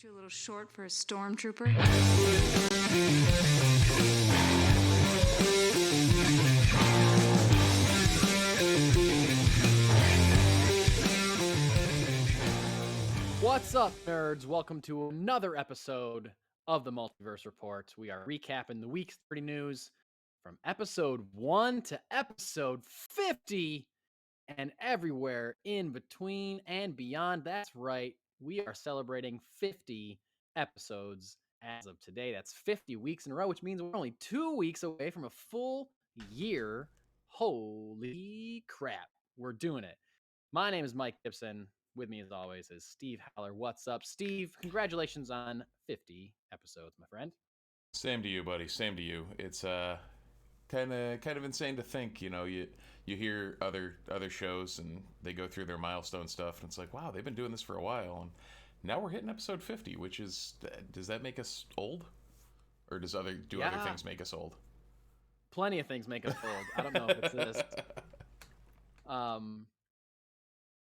Too a little short for a stormtrooper. What's up, nerds? Welcome to another episode of the Multiverse Report. We are recapping the week's 30 news from episode 1 to episode 50 and everywhere in between and beyond. That's right. We are celebrating 50 episodes as of today. That's 50 weeks in a row, which means we're only 2 weeks away from a full year. Holy crap. We're doing it. My name is Mike Gibson. With me, as always, is Steve Haller. What's up, Steve? Congratulations on 50 episodes, my friend. Same to you, buddy. Same to you. It's kind of insane to think. You hear other shows and they go through their milestone stuff, and it's like, wow, they've been doing this for a while, and now we're hitting episode 50, which is, does that make us old, or other things make us old? Plenty of things make us old. I don't know if it's this.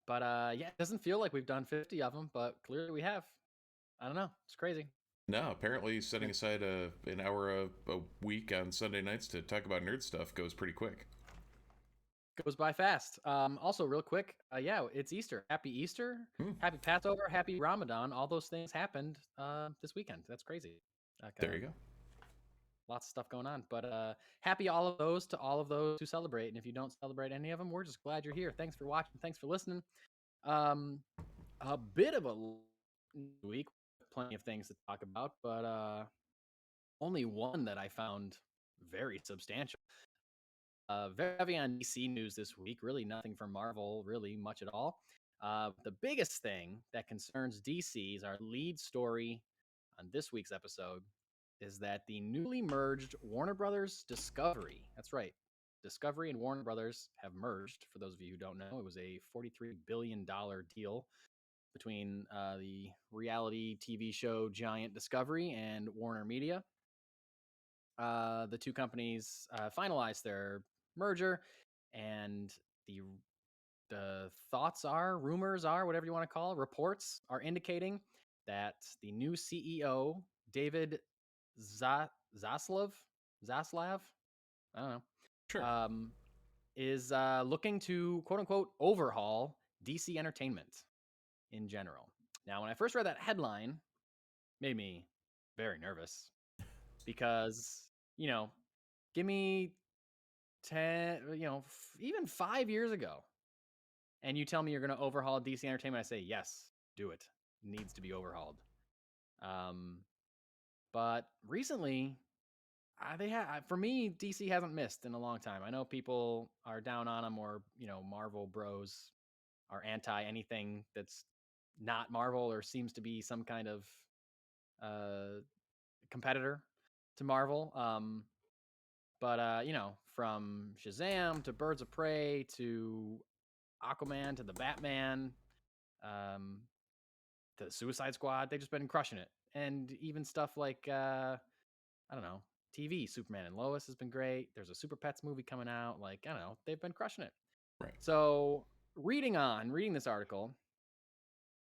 Yeah, it doesn't feel like we've done 50 of them, but clearly we have. I don't know. It's crazy. No, apparently setting aside an hour a week on Sunday nights to talk about nerd stuff goes pretty quick. Goes by fast. Also, real quick, it's Easter. Happy Easter. Happy Passover. Happy Ramadan. All those things happened this weekend. That's crazy. There you go. Lots of stuff going on, but happy all of those who celebrate. And if you don't celebrate any of them, we're just glad you're here. Thanks for watching. Thanks for listening. A bit of a week, plenty of things to talk about, but only one that I found very substantial. Very heavy on DC news this week. Really nothing from Marvel, really much at all. The biggest thing that concerns DC is our lead story on this week's episode is that the newly merged Warner Brothers Discovery, that's right, Discovery and Warner Brothers have merged. For those of you who don't know, it was a $43 billion deal between the reality TV show giant Discovery and Warner Media. The two companies finalized their merger, and the thoughts are, rumors are, whatever you want to call it, reports are indicating that the new CEO, David Zaslav, I don't know, Sure. is looking to, quote unquote, overhaul DC Entertainment in general. Now, when I first read that headline, it made me very nervous because, give me 10, even 5 years ago, and you tell me you're going to overhaul DC Entertainment, I say, yes, do it. It needs to be overhauled. But recently, for me, DC hasn't missed in a long time. I know people are down on them, or Marvel bros are anti anything that's not Marvel or seems to be some kind of competitor to Marvel. But from Shazam to Birds of Prey to Aquaman to the Batman, to the Suicide Squad, they've just been crushing it. And even stuff like I don't know, TV, Superman and Lois has been great. There's a Super Pets movie coming out. Like, I don't know, they've been crushing it. Right. So reading this article,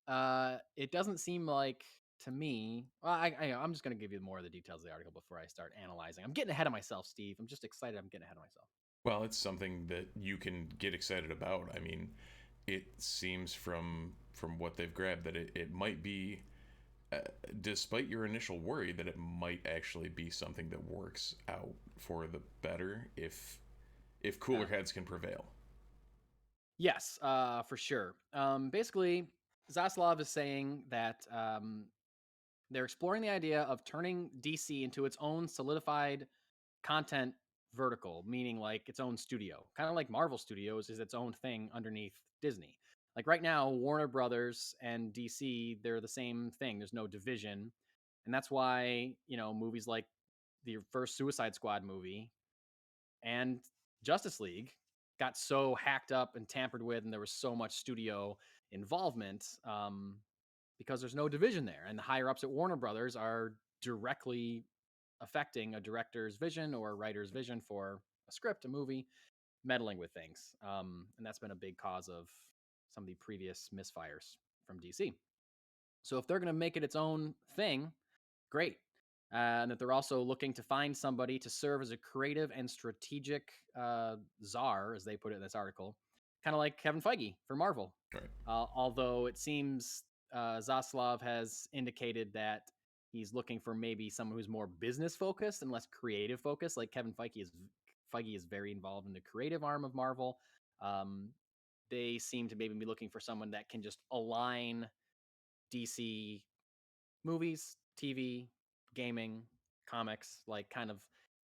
it doesn't seem like, to me, well, I'm just going to give you more of the details of the article before I start analyzing. I'm getting ahead of myself, Steve. I'm just excited. I'm getting ahead of myself. Well, it's something that you can get excited about. I mean, it seems from what they've grabbed that it might be, despite your initial worry, that it might actually be something that works out for the better if cooler heads can prevail. Yes, for sure. Basically, Zaslav is saying that they're exploring the idea of turning DC into its own solidified content vertical, meaning like its own studio, kind of like Marvel Studios is its own thing underneath Disney. Like right now, Warner Brothers and DC, they're the same thing. There's no division. And that's why, movies like the first Suicide Squad movie and Justice League got so hacked up and tampered with, and there was so much studio involvement because there's no division there. And the higher ups at Warner Brothers are directly affecting a director's vision or a writer's vision for a script, a movie, meddling with things. And that's been a big cause of some of the previous misfires from DC. So if they're going to make it its own thing, great. And that they're also looking to find somebody to serve as a creative and strategic czar, as they put it in this article, kind of like Kevin Feige for Marvel. Right. Although it seems Zaslav has indicated that he's looking for maybe someone who's more business focused and less creative focused. Like Kevin Feige is very involved in the creative arm of Marvel. They seem to maybe be looking for someone that can just align DC movies, TV, gaming, comics, like kind of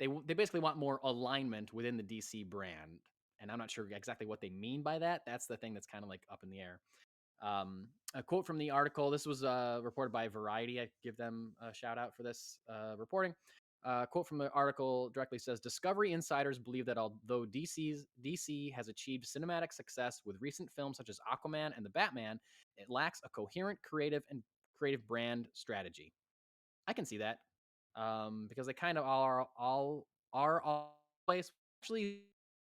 they basically want more alignment within the DC brand. And I'm not sure exactly what they mean by that. That's the thing that's kind of like up in the air. A quote from the article. This was reported by Variety. I give them a shout out for this reporting. Quote from the article directly says, Discovery insiders believe that although DC has achieved cinematic success with recent films such as Aquaman and The Batman, it lacks a coherent creative brand strategy. I can see that because they kind of all place. Actually,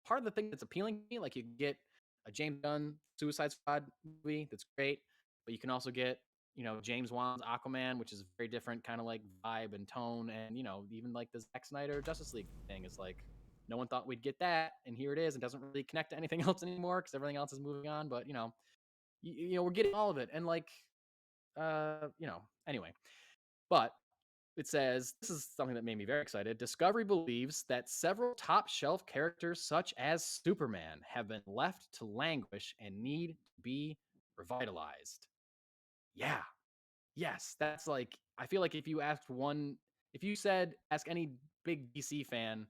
part of the thing that's appealing to me, like you get a James Gunn Suicide Squad movie that's great, but you can also get James Wan's Aquaman, which is very different kind of like vibe and tone, and even like the Zack Snyder Justice League thing is like no one thought we'd get that, and here it is. It doesn't really connect to anything else anymore because everything else is moving on, but we're getting all of it, and like anyway. But it says, this is something that made me very excited. Discovery believes that several top shelf characters, such as Superman, have been left to languish and need to be revitalized. Yeah. Yes. That's like, I feel like if you ask any big DC fan,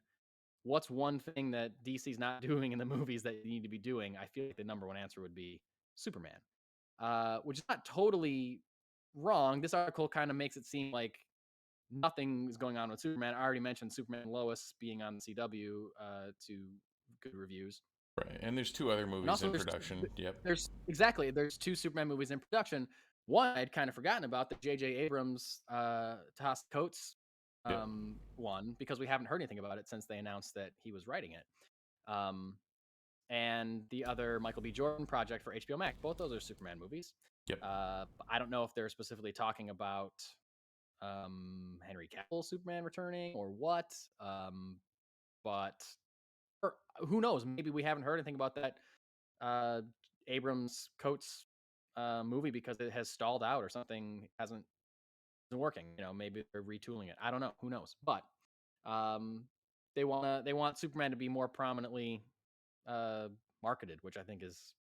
what's one thing that DC's not doing in the movies that you need to be doing? I feel like the number one answer would be Superman, which is not totally wrong. This article kind of makes it seem like nothing is going on with Superman. I already mentioned Superman and Lois being on the CW to good reviews. Right, and there's 2 other movies in production. Yep. There's 2 Superman movies in production. One I'd kind of forgotten about, the J.J. Abrams Tahas Coates one, because we haven't heard anything about it since they announced that he was writing it. And the other Michael B. Jordan project for HBO Max. Both those are Superman movies. Yep. I don't know if they're specifically talking about Henry Cavill Superman returning or what, but who knows? Maybe we haven't heard anything about that Abrams Coates movie because it has stalled out or something isn't working. Maybe they're retooling it. I don't know. Who knows? But they want Superman to be more prominently marketed, which I think is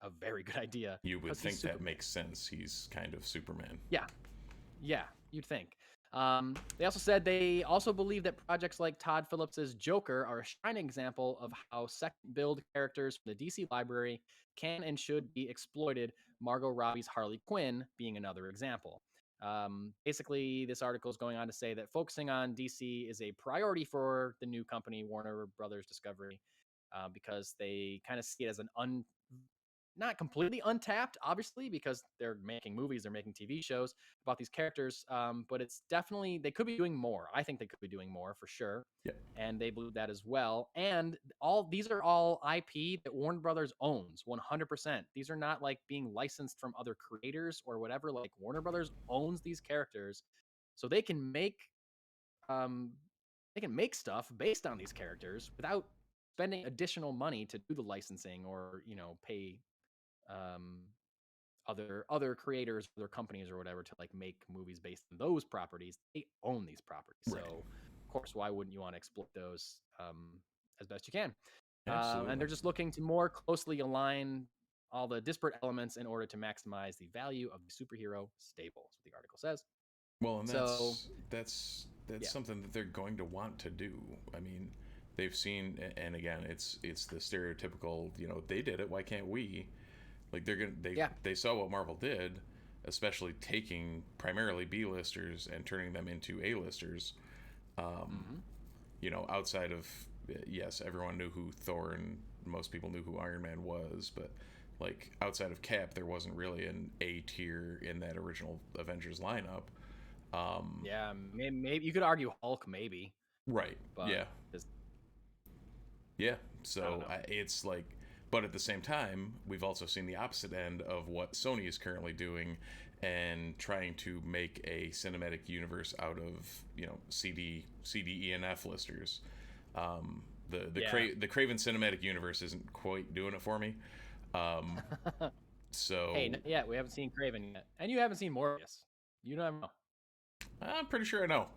a very good idea. You would think that makes sense. He's kind of Superman. Yeah, you'd think. They also said they also believe that projects like Todd Phillips's Joker are a shining example of how second build characters from the DC library can and should be exploited, Margot Robbie's Harley Quinn being another example. Basically, this article is going on to say that focusing on DC is a priority for the new company, Warner Brothers Discovery, because they kind of see it as an not completely untapped, obviously, because they're making movies, they're making TV shows about these characters. But it's definitely, they could be doing more. I think they could be doing more for sure. Yeah. And they believe that as well. And these are all IP that Warner Brothers owns 100%. These are not like being licensed from other creators or whatever. Like Warner Brothers owns these characters, so they can make stuff based on these characters without spending additional money to do the licensing or pay other creators, other companies or whatever to like make movies based on those properties. They own these properties. Right. So of course, why wouldn't you want to exploit those as best you can? Absolutely. And they're just looking to more closely align all the disparate elements in order to maximize the value of the superhero stable, is what the article says. Well, and that's something that they're going to want to do. I mean, they've seen, and again, it's the stereotypical, they did it, why can't we? Like they saw what Marvel did, especially taking primarily B-listers and turning them into A-listers. Outside of, yes, everyone knew who Thor and most people knew who Iron Man was, but like outside of Cap, there wasn't really an A tier in that original Avengers lineup. Maybe you could argue Hulk, maybe. Right. But yeah. So it's like, but at the same time, we've also seen the opposite end of what Sony is currently doing, and trying to make a cinematic universe out of, you know, CDENF listers. The Craven cinematic universe isn't quite doing it for me. So Hey, not yet. We haven't seen Craven yet, and you haven't seen Morbius. You never know. I'm pretty sure I know.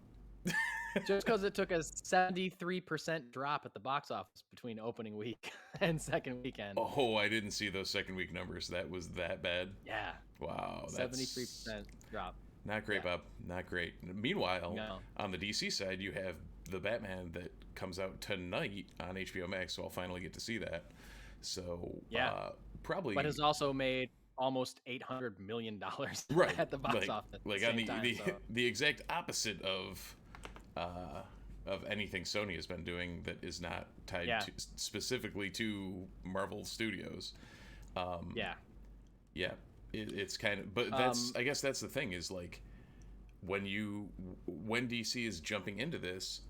Just because it took a 73% drop at the box office between opening week and second weekend. Oh, I didn't see those second week numbers. That was that bad. Yeah. Wow, 73% drop. Not great, Bob. Not great. Meanwhile, No. on the DC side, you have the Batman that comes out tonight on HBO Max, so I'll finally get to see that. So probably, but has also made almost $800 million right at the box like, office. Like on the exact opposite of anything Sony has been doing that is not tied to, specifically to Marvel Studios. It's kind of, but that's I guess that's the thing is like when DC is jumping into this,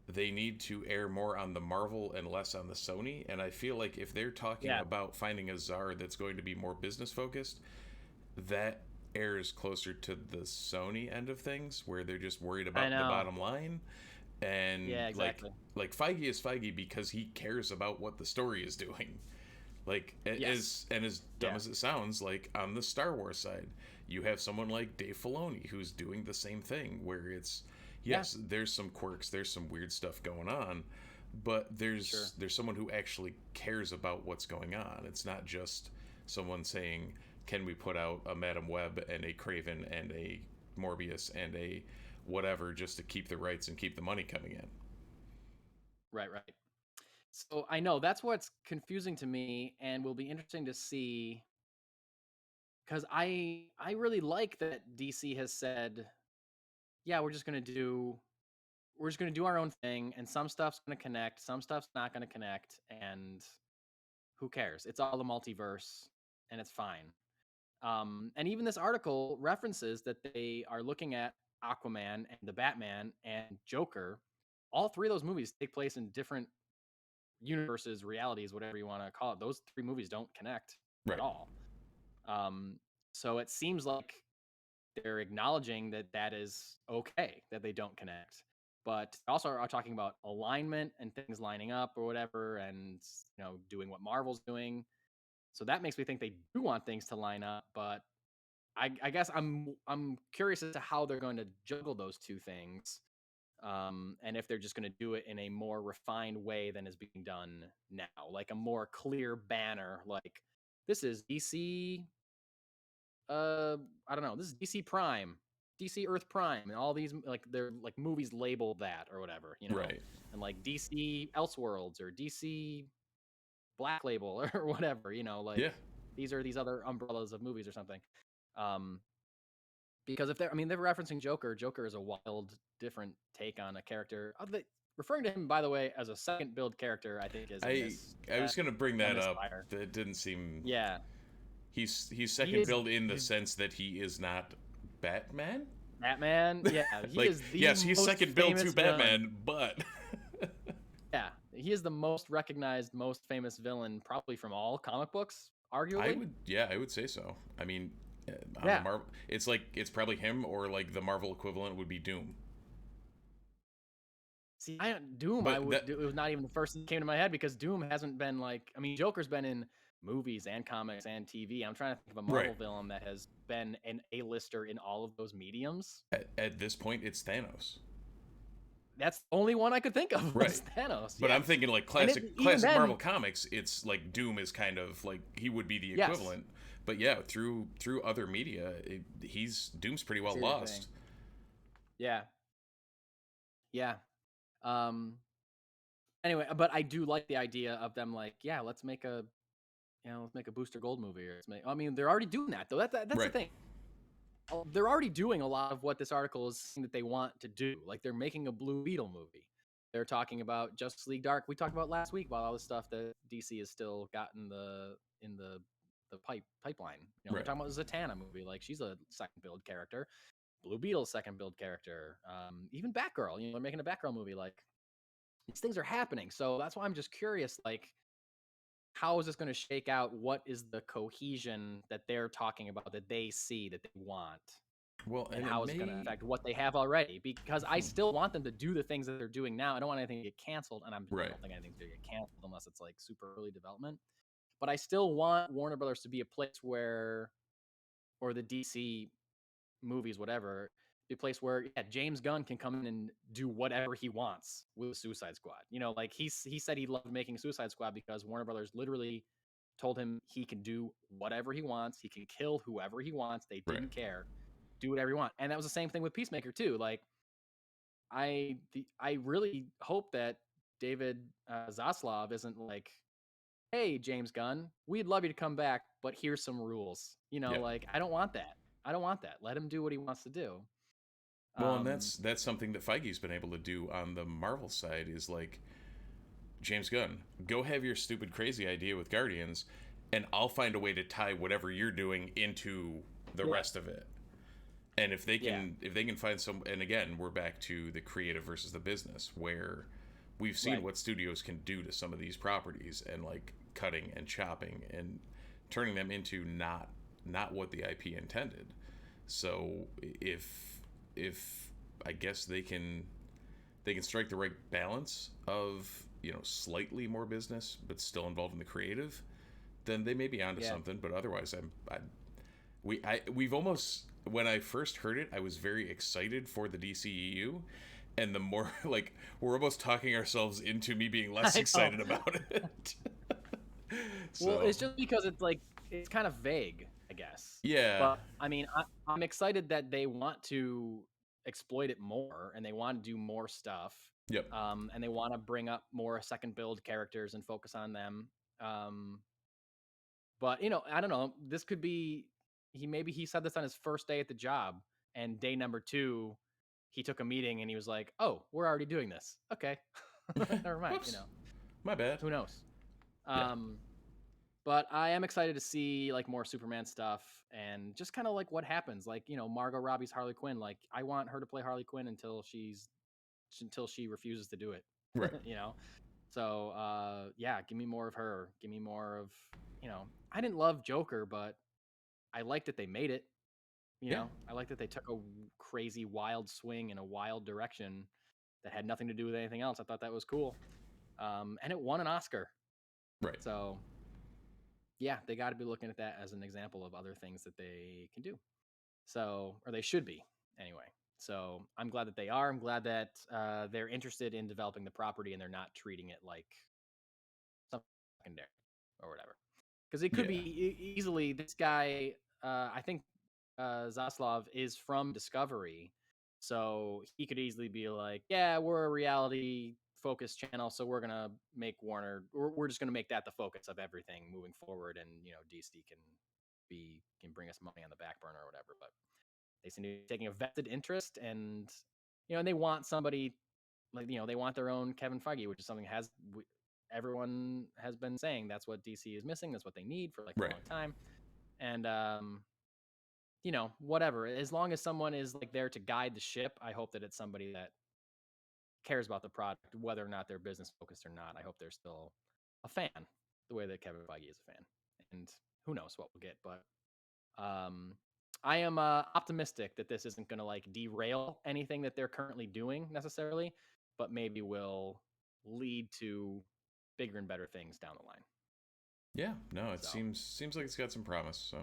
they need to err more on the Marvel and less on the Sony. And I feel like if they're talking about finding a czar that's going to be more business focused, that errs closer to the Sony end of things, where they're just worried about the bottom line. And exactly. like Feige is Feige because he cares about what the story is doing. Like as dumb as it sounds, like on the Star Wars side, you have someone like Dave Filoni who's doing the same thing, where it's there's some quirks, there's some weird stuff going on, but there's someone who actually cares about what's going on. It's not just someone saying, can we put out a Madam Web and a Craven and a Morbius and a whatever just to keep the rights and keep the money coming in. Right. So I know that's what's confusing to me, and will be interesting to see, because I really like that DC has said, we're just gonna do our own thing, and some stuff's gonna connect, some stuff's not gonna connect, and who cares? It's all the multiverse, and it's fine. And even this article references that they are looking at Aquaman and the Batman and Joker. All three of those movies take place in different universes, realities, whatever you want to call it. Those three movies don't connect at all. So it seems like they're acknowledging that is okay that they don't connect, but also are talking about alignment and things lining up or whatever, and doing what Marvel's doing. So that makes me think they do want things to line up, but I guess I'm curious as to how they're going to juggle those two things, and if they're just going to do it in a more refined way than is being done now, like a more clear banner, like this is DC. I don't know. This is DC Prime, DC Earth Prime, and all these they're like movies labeled that or whatever, Right. And like DC Elseworlds or DC Black Label or whatever, these are these other umbrellas of movies or something. Because if they're referencing Joker. Joker is a wild, different take on a character. Referring to him, by the way, as a second build character, I think is. I was going to bring that up. That didn't seem. Yeah. He's second build in the sense that he is not Batman. Batman, yeah. He's second build to Batman, but. Yeah, he is the most recognized, most famous villain probably from all comic books, arguably. I would say so. I mean, on the Marvel, it's probably him, or like the Marvel equivalent would be Doom. See, Doom, it was not even the first that came to my head, because Doom hasn't been Joker's been in movies and comics and TV. I'm trying to think of a Marvel villain that has been an A-lister in all of those mediums. At this point, it's Thanos. That's the only one I could think of. Was Thanos. But I'm thinking like classic Marvel comics. It's like Doom is kind of like he would be the equivalent. But through other media, Doom's pretty well lost. Yeah. Anyway, but I do like the idea of them let's make a Booster Gold movie, or they're already doing that though. That's the thing. They're already doing a lot of what this article is saying that they want to do. Like they're making a Blue Beetle movie. They're talking about Justice League Dark. We talked about last week about all the stuff that DC has still got in the pipeline. We're talking about Zatanna movie. Like she's a second build character. Blue Beetle second build character. Even Batgirl. They're making a Batgirl movie. Like these things are happening. So that's why I'm just curious. Like how is this going to shake out? What is the cohesion that they're talking about, that they see, that they want? Well, And and how is it going to affect what they have already? Because I still want them to do the things that they're doing now. I don't want anything to get canceled, and I Right. don't think anything's going to get canceled unless it's like super early development. But I still want Warner Brothers to be a place where, or the DC movies, whatever, be a place where James Gunn can come in and do whatever he wants with Suicide Squad. You know, like he said he loved making Suicide Squad because Warner Brothers literally told him he can do whatever he wants. He can kill whoever he wants. They didn't care. Do whatever you want. And that was the same thing with Peacemaker too. Like I really hope that David Zaslav isn't like, hey, James Gunn, we'd love you to come back, but here's some rules. You know, like I don't want that. I don't want that. Let him do what he wants to do. Well, and that's something that Feige's been able to do on the Marvel side is like, James Gunn, go have your stupid crazy idea with Guardians, and I'll find a way to tie whatever you're doing into the rest of it. And if they can find some, and again, we're back to the creative versus the business, where we've seen what studios can do to some of these properties, and like cutting and chopping and turning them into not what the IP intended. So if I guess they can strike the right balance of, you know, slightly more business but still involved in the creative, then they may be onto something. But otherwise, we've almost, when I first heard it, I was very excited for the DCEU, and the more like we're almost talking ourselves into me being less excited about it. So, well, it's just because it's like it's kind of vague, I guess. Yeah. But I mean, I'm excited that they want to exploit it more and they want to do more stuff. Yep. And they want to bring up more second build characters and focus on them. But you know, I don't know. This could be he said this on his first day at the job, and day number 2, he took a meeting and he was like, "Oh, we're already doing this. Okay, never mind." Whoops. You know, my bad. who knows? But I am excited to see like more Superman stuff and just kind of like what happens. Like, you know, Margot Robbie's Harley Quinn. Like, I want her to play Harley Quinn until she refuses to do it. Right. You know? So give me more of her. Give me more of, you know, I didn't love Joker, but I liked that they made it. You know, I like that they took a crazy wild swing in a wild direction that had nothing to do with anything else. I thought that was cool. And it won an Oscar. Right. So yeah, they got to be looking at that as an example of other things that they can do. So, or they should be anyway. So I'm glad that they are. I'm glad that they're interested in developing the property and they're not treating it like something secondary or whatever. Because it could be easily this guy. I think Zaslav is from Discovery, so he could easily be like, "Yeah, we're a reality focused channel, so we're gonna make Warner. We're just gonna make that the focus of everything moving forward, and you know, DC can bring us money on the back burner or whatever." But they seem to be taking a vested interest, and you know, and they want somebody like, you know, they want their own Kevin Feige, which is something everyone has been saying that's what DC is missing. That's what they need for like a long time, and you know, whatever. As long as someone is like there to guide the ship, I hope that it's somebody that cares about the product, whether or not they're business focused or not. I hope they're still a fan, the way that Kevin Feige is a fan. And who knows what we'll get, but I am optimistic that this isn't going to like derail anything that they're currently doing necessarily, but maybe will lead to bigger and better things down the line. Yeah, no, it seems like it's got some promise. So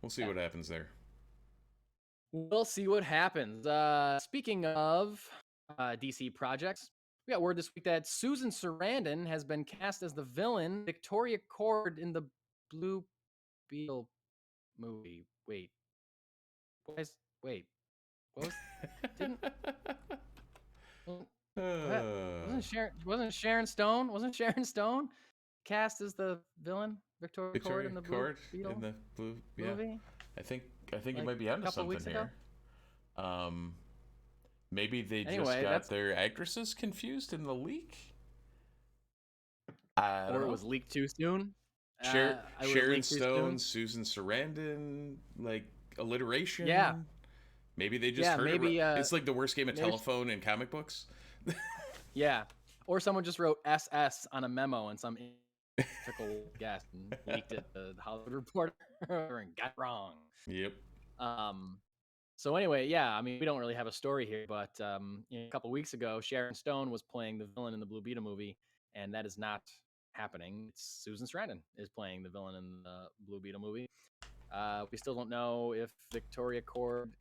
we'll see what happens there. We'll see what happens. Speaking of DC projects, we got word this week that Susan Sarandon has been cast as the villain Victoria Cord in the Blue Beetle movie. Wait, what was? Didn't wasn't Sharon Stone? Wasn't Sharon Stone cast as the villain Victoria Cord in the Blue Beetle movie? I think like you might be onto something here. Maybe they just got their actresses confused in the leak. Or it was leaked too soon. Sharon Stone, Susan Sarandon, like alliteration. Yeah. Maybe they just heard it. It's like the worst game of telephone in comic books. Yeah. Or someone just wrote SS on a memo and some took a guess and leaked it to the Hollywood Reporter and got it wrong. Yep. So anyway, yeah, I mean, we don't really have a story here, but a couple weeks ago, Sharon Stone was playing the villain in the Blue Beetle movie, and that is not happening. It's Susan Sarandon is playing the villain in the Blue Beetle movie. We still don't know if Victoria Cord.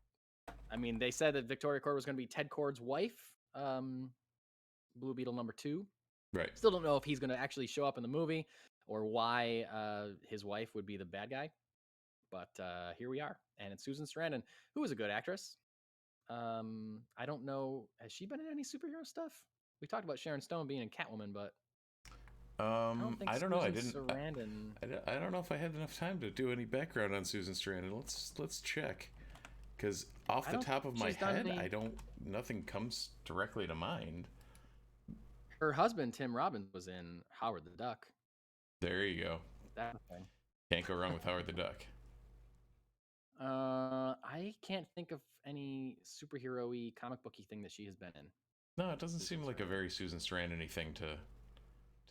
I mean, they said that Victoria Cord was going to be Ted Cord's wife, Blue Beetle #2. Right. Still don't know if he's going to actually show up in the movie or why his wife would be the bad guy. But here we are, and it's Susan Sarandon, who is a good actress. I don't know. Has she been in any superhero stuff? We talked about Sharon Stone being in Catwoman, but I don't think I don't know. I didn't. Sarandon. I don't know if I had enough time to do any background on Susan Sarandon. Let's check, because off the top of my head, I don't. Nothing comes directly to mind. Her husband Tim Robbins was in Howard the Duck. There you go. That thing. Can't go wrong with Howard the Duck. I can't think of any superhero-y, comic booky thing that she has been in. No, it doesn't seem like a very Susan Sarandon-y thing to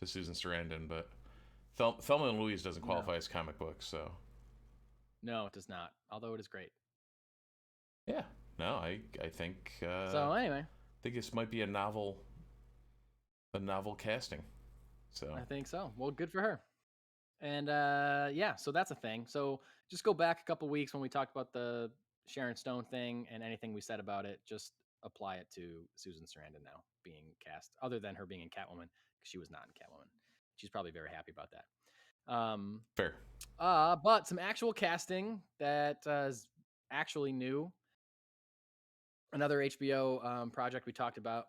Susan Sarandon, but Thelma and Louise doesn't qualify as comic books, so. No, it does not, although it is great. Yeah, no, I think. So anyway, I think this might be a novel casting. So I think so. Well, good for her. And yeah, so that's a thing. So just go back a couple weeks when we talked about the Sharon Stone thing, and anything we said about it, just apply it to Susan Sarandon now being cast, other than her being in Catwoman, because she was not in Catwoman. She's probably very happy about that. Fair. But some actual casting that is actually new. Another HBO project we talked about,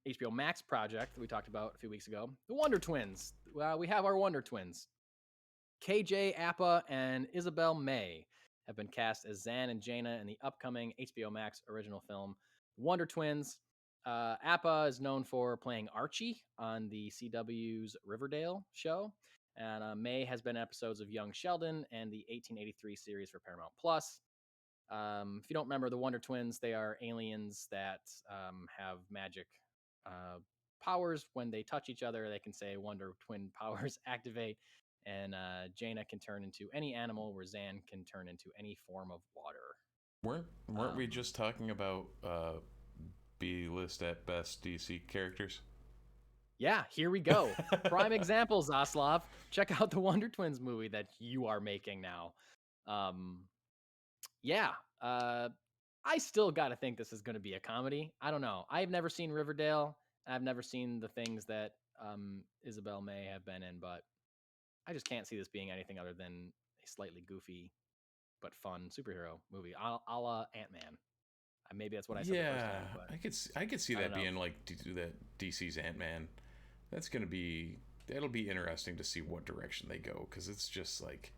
HBO Max project that we talked about a few weeks ago, the Wonder Twins. Well, we have our Wonder Twins. KJ Apa and Isabel May have been cast as Zan and Jaina in the upcoming HBO Max original film Wonder Twins. Apa is known for playing Archie on the CW's Riverdale show, and May has been in episodes of Young Sheldon and the 1883 series for Paramount Plus. If you don't remember, the Wonder Twins, they are aliens that have magic powers. When they touch each other, they can say Wonder Twin powers activate, and Jaina can turn into any animal, where Zan can turn into any form of water. Weren't we just talking about B-list at best DC characters? Yeah, here we go. Prime example, Zaslav. Check out the Wonder Twins movie that you are making now. Yeah, I still got to think this is going to be a comedy. I don't know. I've never seen Riverdale. I've never seen the things that Isabel May have been in, but I just can't see this being anything other than a slightly goofy but fun superhero movie, a la Ant-Man. Maybe that's what I said the first time. But I could see that being like that DC's Ant-Man. That'll be interesting to see what direction they go, because it's just like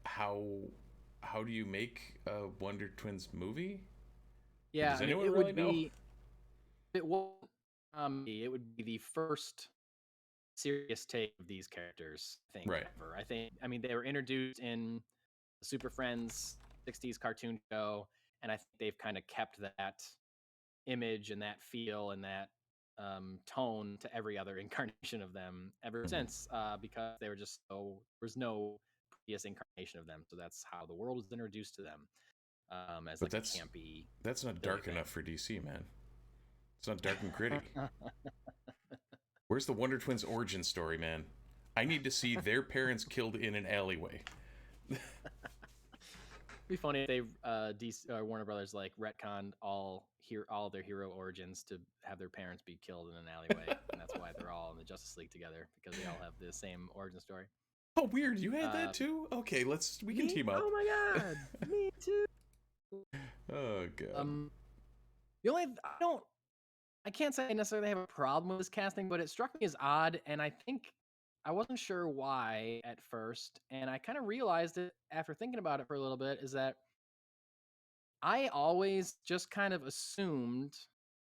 how do you make a Wonder Twins movie? Yeah, does anyone really know? It would be the first serious take of these characters, I think, right. ever. I mean, they were introduced in the Super Friends 60s cartoon show, and I think they've kind of kept that image and that feel and that tone to every other incarnation of them ever since, because they were just there was no previous incarnation of them, so that's how the world was introduced to them, as but like a campy. That's not dark enough for DC, man. It's not dark and gritty. Where's the Wonder Twins origin story, man? I need to see their parents killed in an alleyway. It'd be funny if they Warner Brothers like retconned all their hero origins to have their parents be killed in an alleyway, and that's why they're all in the Justice League together, because they all have the same origin story. Oh, weird! You had that too? Okay, we can team up. Oh my god, me too. Oh god. The only I can't say I necessarily have a problem with this casting, but it struck me as odd, and I think I wasn't sure why at first, and I kind of realized it after thinking about it for a little bit, is that I always just kind of assumed,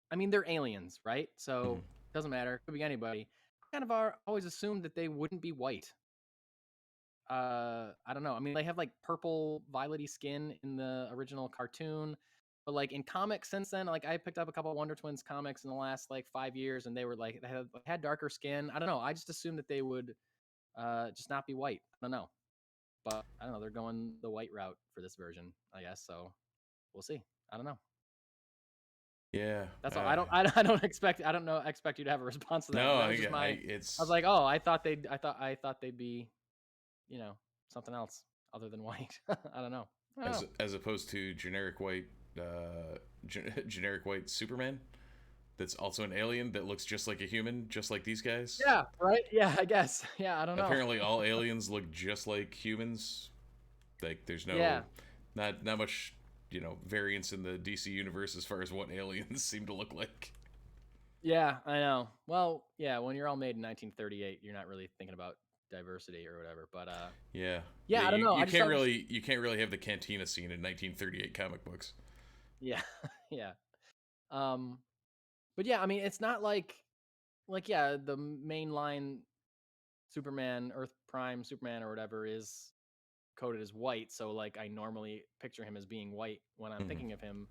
I mean, they're aliens, right? So it doesn't matter. It could be anybody. I kind of always assumed that they wouldn't be white. I don't know. I mean, they have like purple, violety skin in the original cartoon. But like in comics since then, like I picked up a couple of Wonder Twins comics in the last like 5 years, and they were like they had darker skin. I don't know. I just assumed that they would just not be white. I don't know, but I don't know. They're going the white route for this version, I guess. So we'll see. I don't know. Yeah. That's all. I don't expect you to have a response to that. No, That was just I it's was like, oh, I thought they'd be, you know, something else other than white. I don't know. as opposed to generic white generic white Superman that's also an alien that looks just like a human, just like these guys. Yeah, right? Yeah, I guess. Yeah, I don't know. Apparently all aliens look just like humans. Like there's not much, variance in the DC universe as far as what aliens seem to look like. Yeah, I know. Well, yeah, when you're all made in 1938, you're not really thinking about diversity or whatever. But yeah, I don't know. You can't really have the cantina scene in 1938 comic books. Yeah, yeah. But yeah, I mean, it's not like yeah, the mainline Superman, Earth Prime Superman or whatever is coded as white. So like, I normally picture him as being white when I'm thinking of him.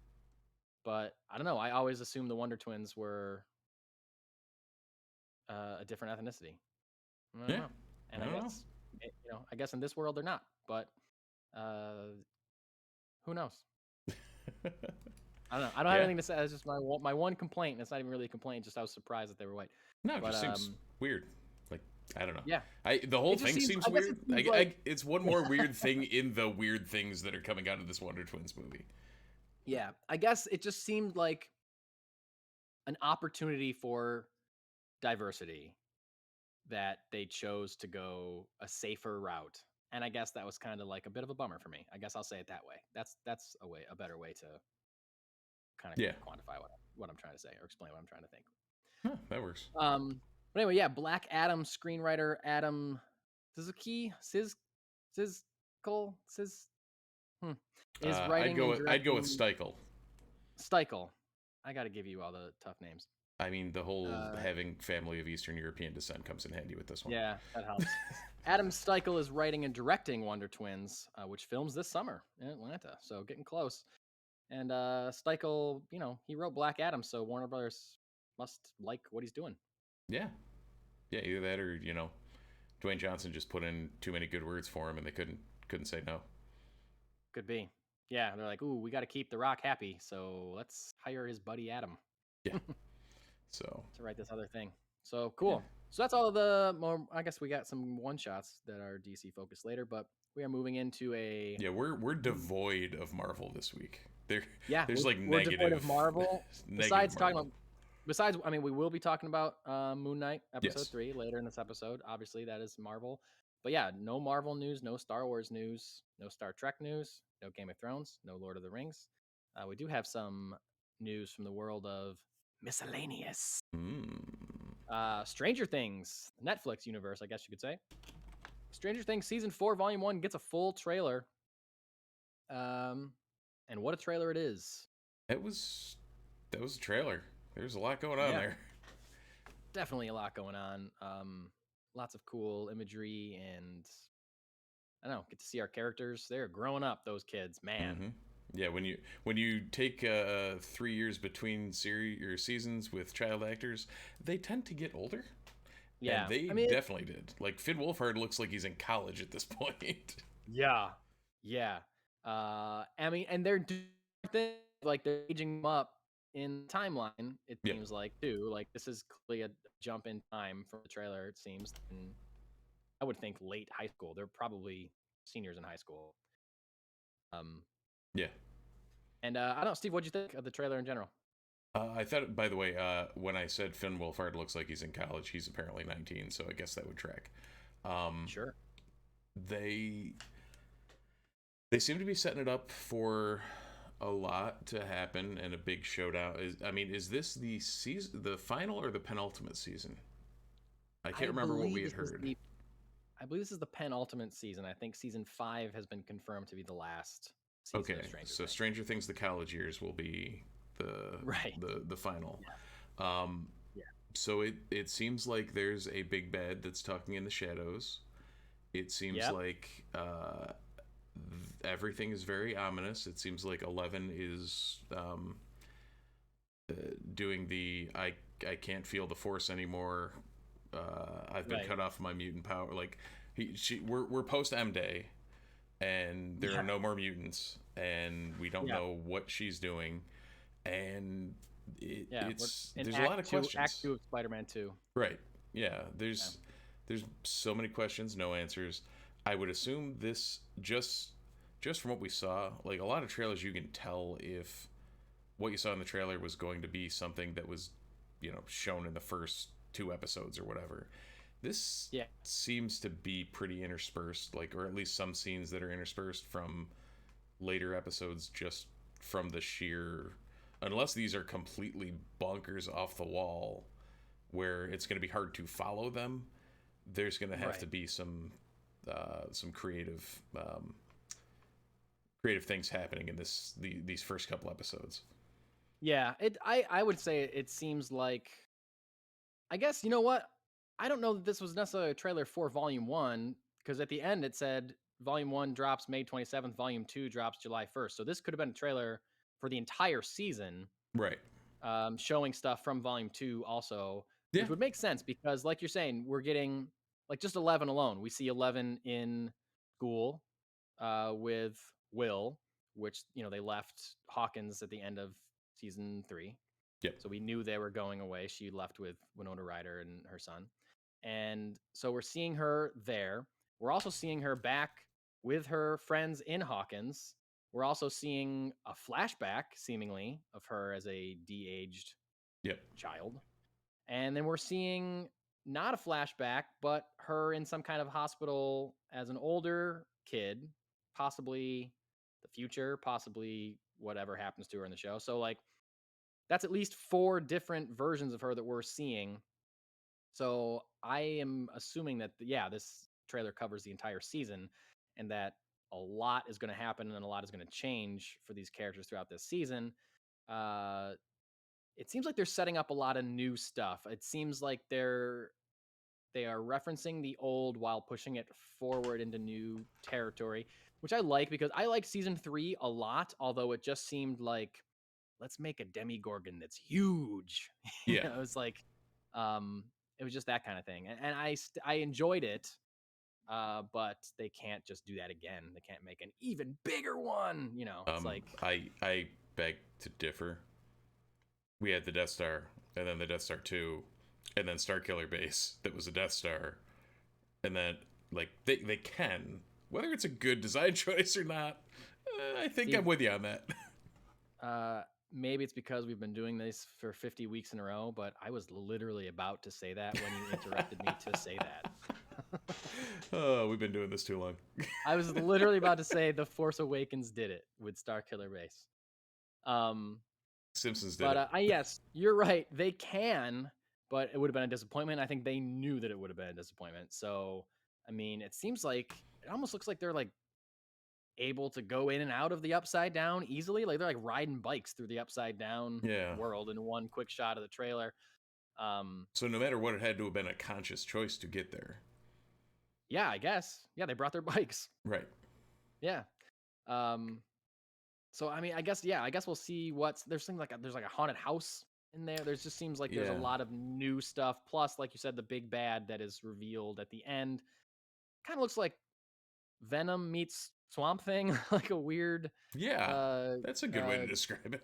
But I don't know. I always assumed the Wonder Twins were a different ethnicity. I don't know. And I guess in this world they're not. But who knows? I don't know. I don't have anything to say. That's just my one complaint. It's not even really a complaint. Just I was surprised that they were white. No, it just seems weird. Like I don't know. Yeah. The whole thing seems weird. It's one more weird thing in the weird things that are coming out of this Wonder Twins movie. Yeah, I guess it just seemed like an opportunity for diversity that they chose to go a safer route. And I guess that was kind of like a bit of a bummer for me. I guess I'll say it that way. That's a better way to kind of quantify what I'm trying to say or explain what I'm trying to think. Huh, that works. But anyway, yeah, Black Adam screenwriter Adam Suzuki is writing. I'd go with Steichel. Steichel. I got to give you all the tough names. I mean, the whole having family of Eastern European descent comes in handy with this one. Yeah, that helps. Adam Steichel is writing and directing Wonder Twins, which films this summer in Atlanta. So getting close. And Steichel, he wrote Black Adam, so Warner Brothers must like what he's doing. Yeah. Yeah, either that or, Dwayne Johnson just put in too many good words for him and they couldn't say no. Could be. Yeah, they're like, ooh, we got to keep The Rock happy, so let's hire his buddy Adam. Yeah. So to write this other thing. So cool. Yeah. So that's all of the I guess we got some one-shots that are DC focused later, but we are moving into a... Yeah, we're devoid of Marvel this week. There's we're negative... devoid of Marvel. Besides, I mean, we will be talking about Moon Knight episode 3 later in this episode. Obviously, that is Marvel. But yeah, no Marvel news, no Star Wars news, no Star Trek news, no Game of Thrones, no Lord of the Rings. We do have some news from the world of miscellaneous. Stranger Things, Netflix universe, I guess you could say. Stranger Things season 4, volume 1 gets a full trailer. And what a trailer it is. That was a trailer. There's a lot going on there. Definitely a lot going on. Lots of cool imagery and I don't know, get to see our characters. They're growing up, those kids, man. Mm-hmm. Yeah, when you take 3 years between seasons with child actors, they tend to get older. Yeah, and they definitely did. Like Finn Wolfhard looks like he's in college at this point. Yeah. I mean, and they're doing things like they're aging them up in timeline. It seems like too. Like this is clearly a jump in time from the trailer. It seems, and I would think late high school. They're probably seniors in high school. Yeah. And I don't know, Steve, what'd you think of the trailer in general? I thought, by the way, when I said Finn Wolfhard looks like he's in college, he's apparently 19, so I guess that would track. Sure. They seem to be setting it up for a lot to happen and a big showdown. Is this the final or the penultimate season? I can't remember what we had heard. I believe this is the penultimate season. I think season 5 has been confirmed to be the last season of Stranger Things. Stranger Things: The College Years will be the final. Yeah. So it seems like there's a big bad that's talking in the shadows. It seems like everything is very ominous. It seems like 11 is doing the I can't feel the force anymore. I've been cut off my mutant power. Like we're post M Day, and there are no more mutants, and we don't know what she's doing, and it's there's a lot of questions. Act 2 of Spider-Man 2. Right. Yeah. There's so many questions, no answers. I would assume this just from what we saw, like a lot of trailers, you can tell if what you saw in the trailer was going to be something that was, shown in the first 2 episodes or whatever. This seems to be pretty interspersed, like, or at least some scenes that are interspersed from later episodes, just from the sheer, unless these are completely bonkers off the wall where it's going to be hard to follow them, there's going to have to be some creative things happening in these first couple episodes. Yeah, I would say it seems like, I guess, you know what? I don't know that this was necessarily a trailer for Volume 1, because at the end it said Volume 1 drops May 27th, Volume 2 drops July 1st. So this could have been a trailer for the entire season. Right. Showing stuff from Volume 2 also, which would make sense because, like you're saying, we're getting, like, just 11 alone. We see 11 in school with Will, which, they left Hawkins at the end of season 3. Yep. So we knew they were going away. She left with Winona Ryder and her son. And so we're seeing her there. We're also seeing her back with her friends in Hawkins. We're also seeing a flashback, seemingly, of her as a de-aged child. And then we're seeing not a flashback, but her in some kind of hospital as an older kid, possibly the future, possibly whatever happens to her in the show. So, like, that's at least 4 different versions of her that we're seeing. So I am assuming that, this trailer covers the entire season, and that a lot is going to happen and a lot is going to change for these characters throughout this season. It seems like they're setting up a lot of new stuff. It seems like they are referencing the old while pushing it forward into new territory, which I like, because I liked season 3 a lot, although it just seemed like, let's make a Demogorgon that's huge. It was like, it was just that kind of thing. And I enjoyed it, but they can't just do that again. They can't make an even bigger one. It's like, I beg to differ. We had the Death Star, and then the Death Star 2, and then Starkiller Base that was a Death Star, and then, like, they can, whether it's a good design choice or not, I think I'm with you on that. Maybe it's because we've been doing this for 50 weeks in a row, but I was literally about to say that when you interrupted me to say that. Oh, we've been doing this too long. I was literally about to say The Force Awakens did it with Starkiller Base. Simpsons did it. Yes, you're right. They can, but it would have been a disappointment. I think they knew that it would have been a disappointment. So, I mean, it seems like, it almost looks like they're, like, able to go in and out of the Upside Down easily. Like, they're like riding bikes through the Upside Down world in one quick shot of the trailer. So no matter what, it had to have been a conscious choice to get there. Yeah, I guess. Yeah, they brought their bikes. Right. Yeah. So I mean, I guess we'll see there's things like there's like a haunted house in there. There's just seems like there's a lot of new stuff. Plus, like you said, the big bad that is revealed at the end kind of looks like Venom meets Swamp Thing, like a weird. Yeah, that's a good way to describe it.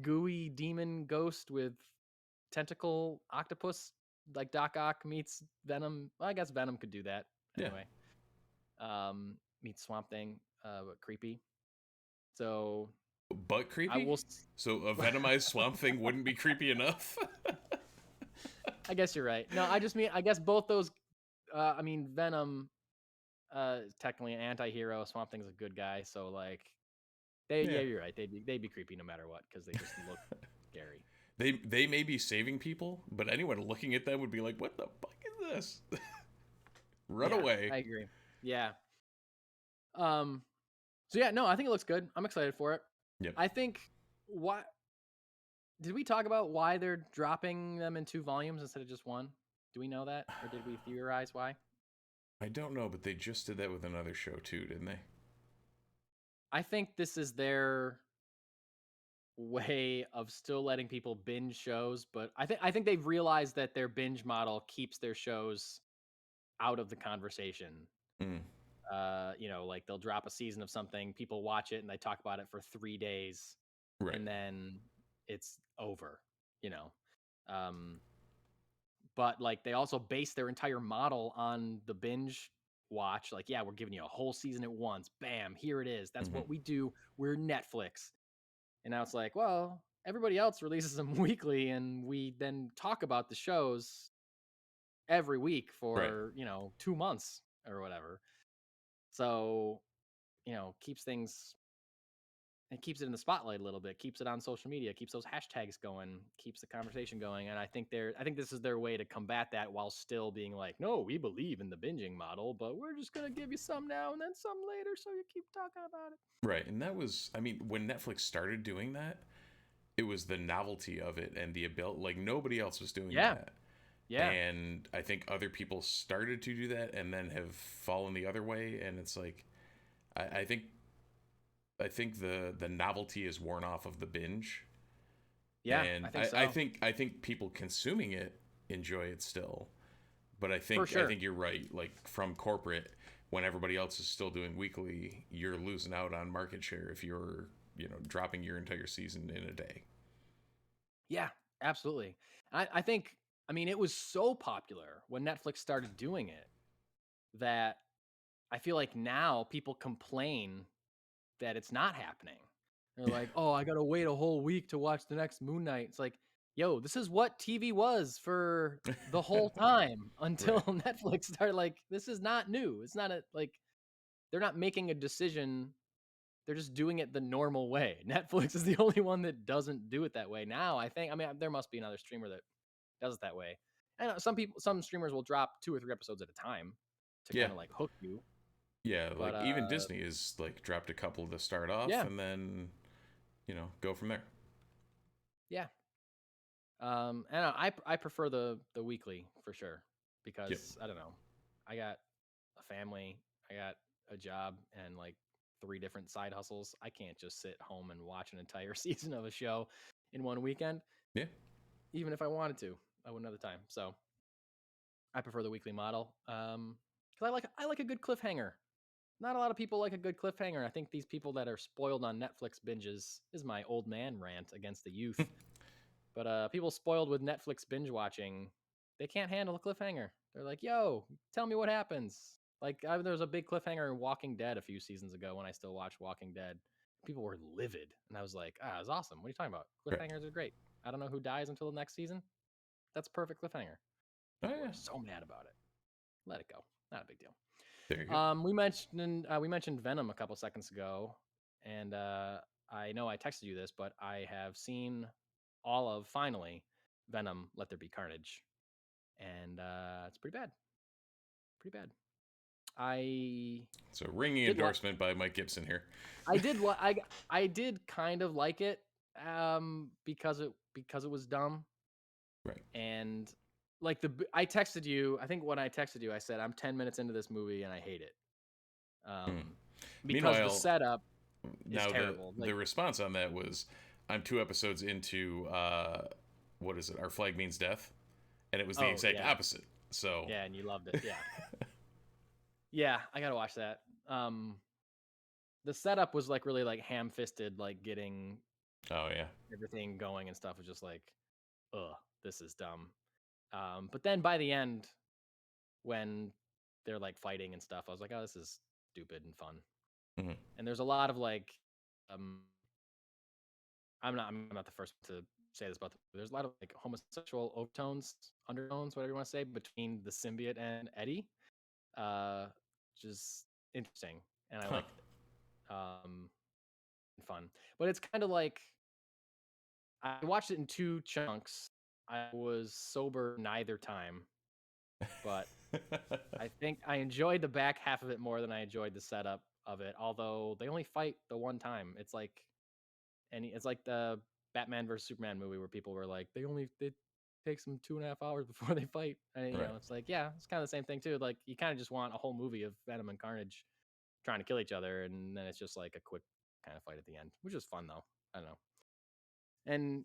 Gooey demon ghost with tentacle octopus, like Doc Ock meets Venom. Well, I guess Venom could do that anyway. Meets Swamp Thing, but creepy. So, but creepy. So a venomized Swamp Thing wouldn't be creepy enough. I guess you're right. No, I just mean, I guess both those. I mean, Venom. Technically an anti-hero. Swamp Thing's a good guy, so like, you're right. They'd be creepy no matter what, because they just look scary. They may be saving people, but anyone looking at them would be like, "What the fuck is this?" Run away. I agree. Yeah. So yeah, no, I think it looks good. I'm excited for it. Yep. I think did we talk about why they're dropping them in 2 volumes instead of just 1? Do we know that, or did we theorize why? I don't know, but they just did that with another show too, didn't they? I think this is their way of still letting people binge shows, but I think they've realized that their binge model keeps their shows out of the conversation. Mm, Like they'll drop a season of something, people watch it and they talk about it for 3 days right. and then it's over, you know. Um but like they also base their entire model on the binge watch. Like, yeah, we're giving you a whole season at once. Bam, here it is. That's Hmm. what we do. We're Netflix. And now it's like, well, everybody else releases them weekly and we then talk about the shows every week Right. for, 2 months or whatever. So, keeps things it keeps it in the spotlight a little bit, keeps it on social media, keeps those hashtags going, keeps the conversation going. And I think this is their way to combat that while still being like, no, we believe in the binging model, but we're just gonna give you some now and then some later, so you keep talking about it. Right. And that was, I mean, when Netflix started doing that, it was the novelty of it and the ability, like nobody else was doing Yeah. that. Yeah. And I think other people started to do that and then have fallen the other way. And it's like, I think the novelty is worn off of the binge. Yeah, And I think so. I think people consuming it enjoy it still. But For sure. I think you're right. Like from corporate, when everybody else is still doing weekly, you're losing out on market share if you're, dropping your entire season in a day. Yeah, absolutely. I think, I mean, it was so popular when Netflix started doing it that I feel like now people complain that it's not happening. They're like, "Oh, I gotta wait a whole week to watch the next Moon Knight." It's like, yo, this is what TV was for the whole time until Right. Netflix started. Like, this is not new. It's not they're not making a decision. They're just doing it the normal way. Netflix is the only one that doesn't do it that way now. I mean, there must be another streamer that does it that way. I know some streamers will drop 2 or 3 episodes at a time to Yeah. kind of like hook you. Yeah. But Like even Disney is like dropped a couple to start off yeah, and then, go from there. yeah. And I prefer the weekly for sure Yep. because I don't know, I got a family, I got a job, and like 3 different side hustles. I can't just sit home and watch an entire season of a show in one weekend. Yeah. Even if I wanted to, I wouldn't have the time. So I prefer the weekly model. Because I like a good cliffhanger. Not a lot of people like a good cliffhanger. I think these people that are spoiled on Netflix binges is my old man rant against the youth. But people spoiled with Netflix binge watching, they can't handle a cliffhanger. They're like, "Yo, tell me what happens." Like there was a big cliffhanger in Walking Dead a few seasons ago when I still watch Walking Dead. People were livid, and I was like, "Ah, it's awesome. What are you talking about? Right. Cliffhangers are great. I don't know who dies until the next season. That's a perfect cliffhanger." Oh People were yeah. so mad about it. Let it go. Not a big deal. There you go. We mentioned Venom a couple seconds ago, and I know I texted you this, but I have seen all of finally Venom: Let There Be Carnage, and it's pretty bad. Pretty bad. I So ringing did like. endorsement by Mike Gibson here. I did kind of like it, because it was dumb. Right. And like I texted you. I think when I texted you, I said I'm 10 minutes into this movie and I hate it. Hmm. Because the Meanwhile, setup is now terrible. the response on that was, I'm 2 episodes into what is it? Our Flag Means Death, and it was the Oh exact yeah, opposite. So yeah, and you loved it. Yeah, yeah, I gotta watch that. The setup was like really like ham-fisted, like getting oh yeah, everything going and stuff was just like, ugh, this is dumb. But then by the end, when they're like fighting and stuff, I was like, oh, this is stupid and fun. hmm And there's a lot of like, um, I'm not the first to say this, but there's a lot of like homosexual overtones, undertones, whatever you want to say, between the symbiote and Eddie, which is interesting, and I huh. liked it. And fun, but it's kind of like I watched it in 2 chunks. I was sober neither time, but I think I enjoyed the back half of it more than I enjoyed the setup of it. Although they only fight the one time. It's like the Batman versus Superman movie where people were like, they takes them 2.5 hours before they fight. And Right. it's like, yeah, it's kind of the same thing too. Like you kind of just want a whole movie of Venom and Carnage trying to kill each other, and then it's just like a quick kind of fight at the end, which is fun though. I don't know. And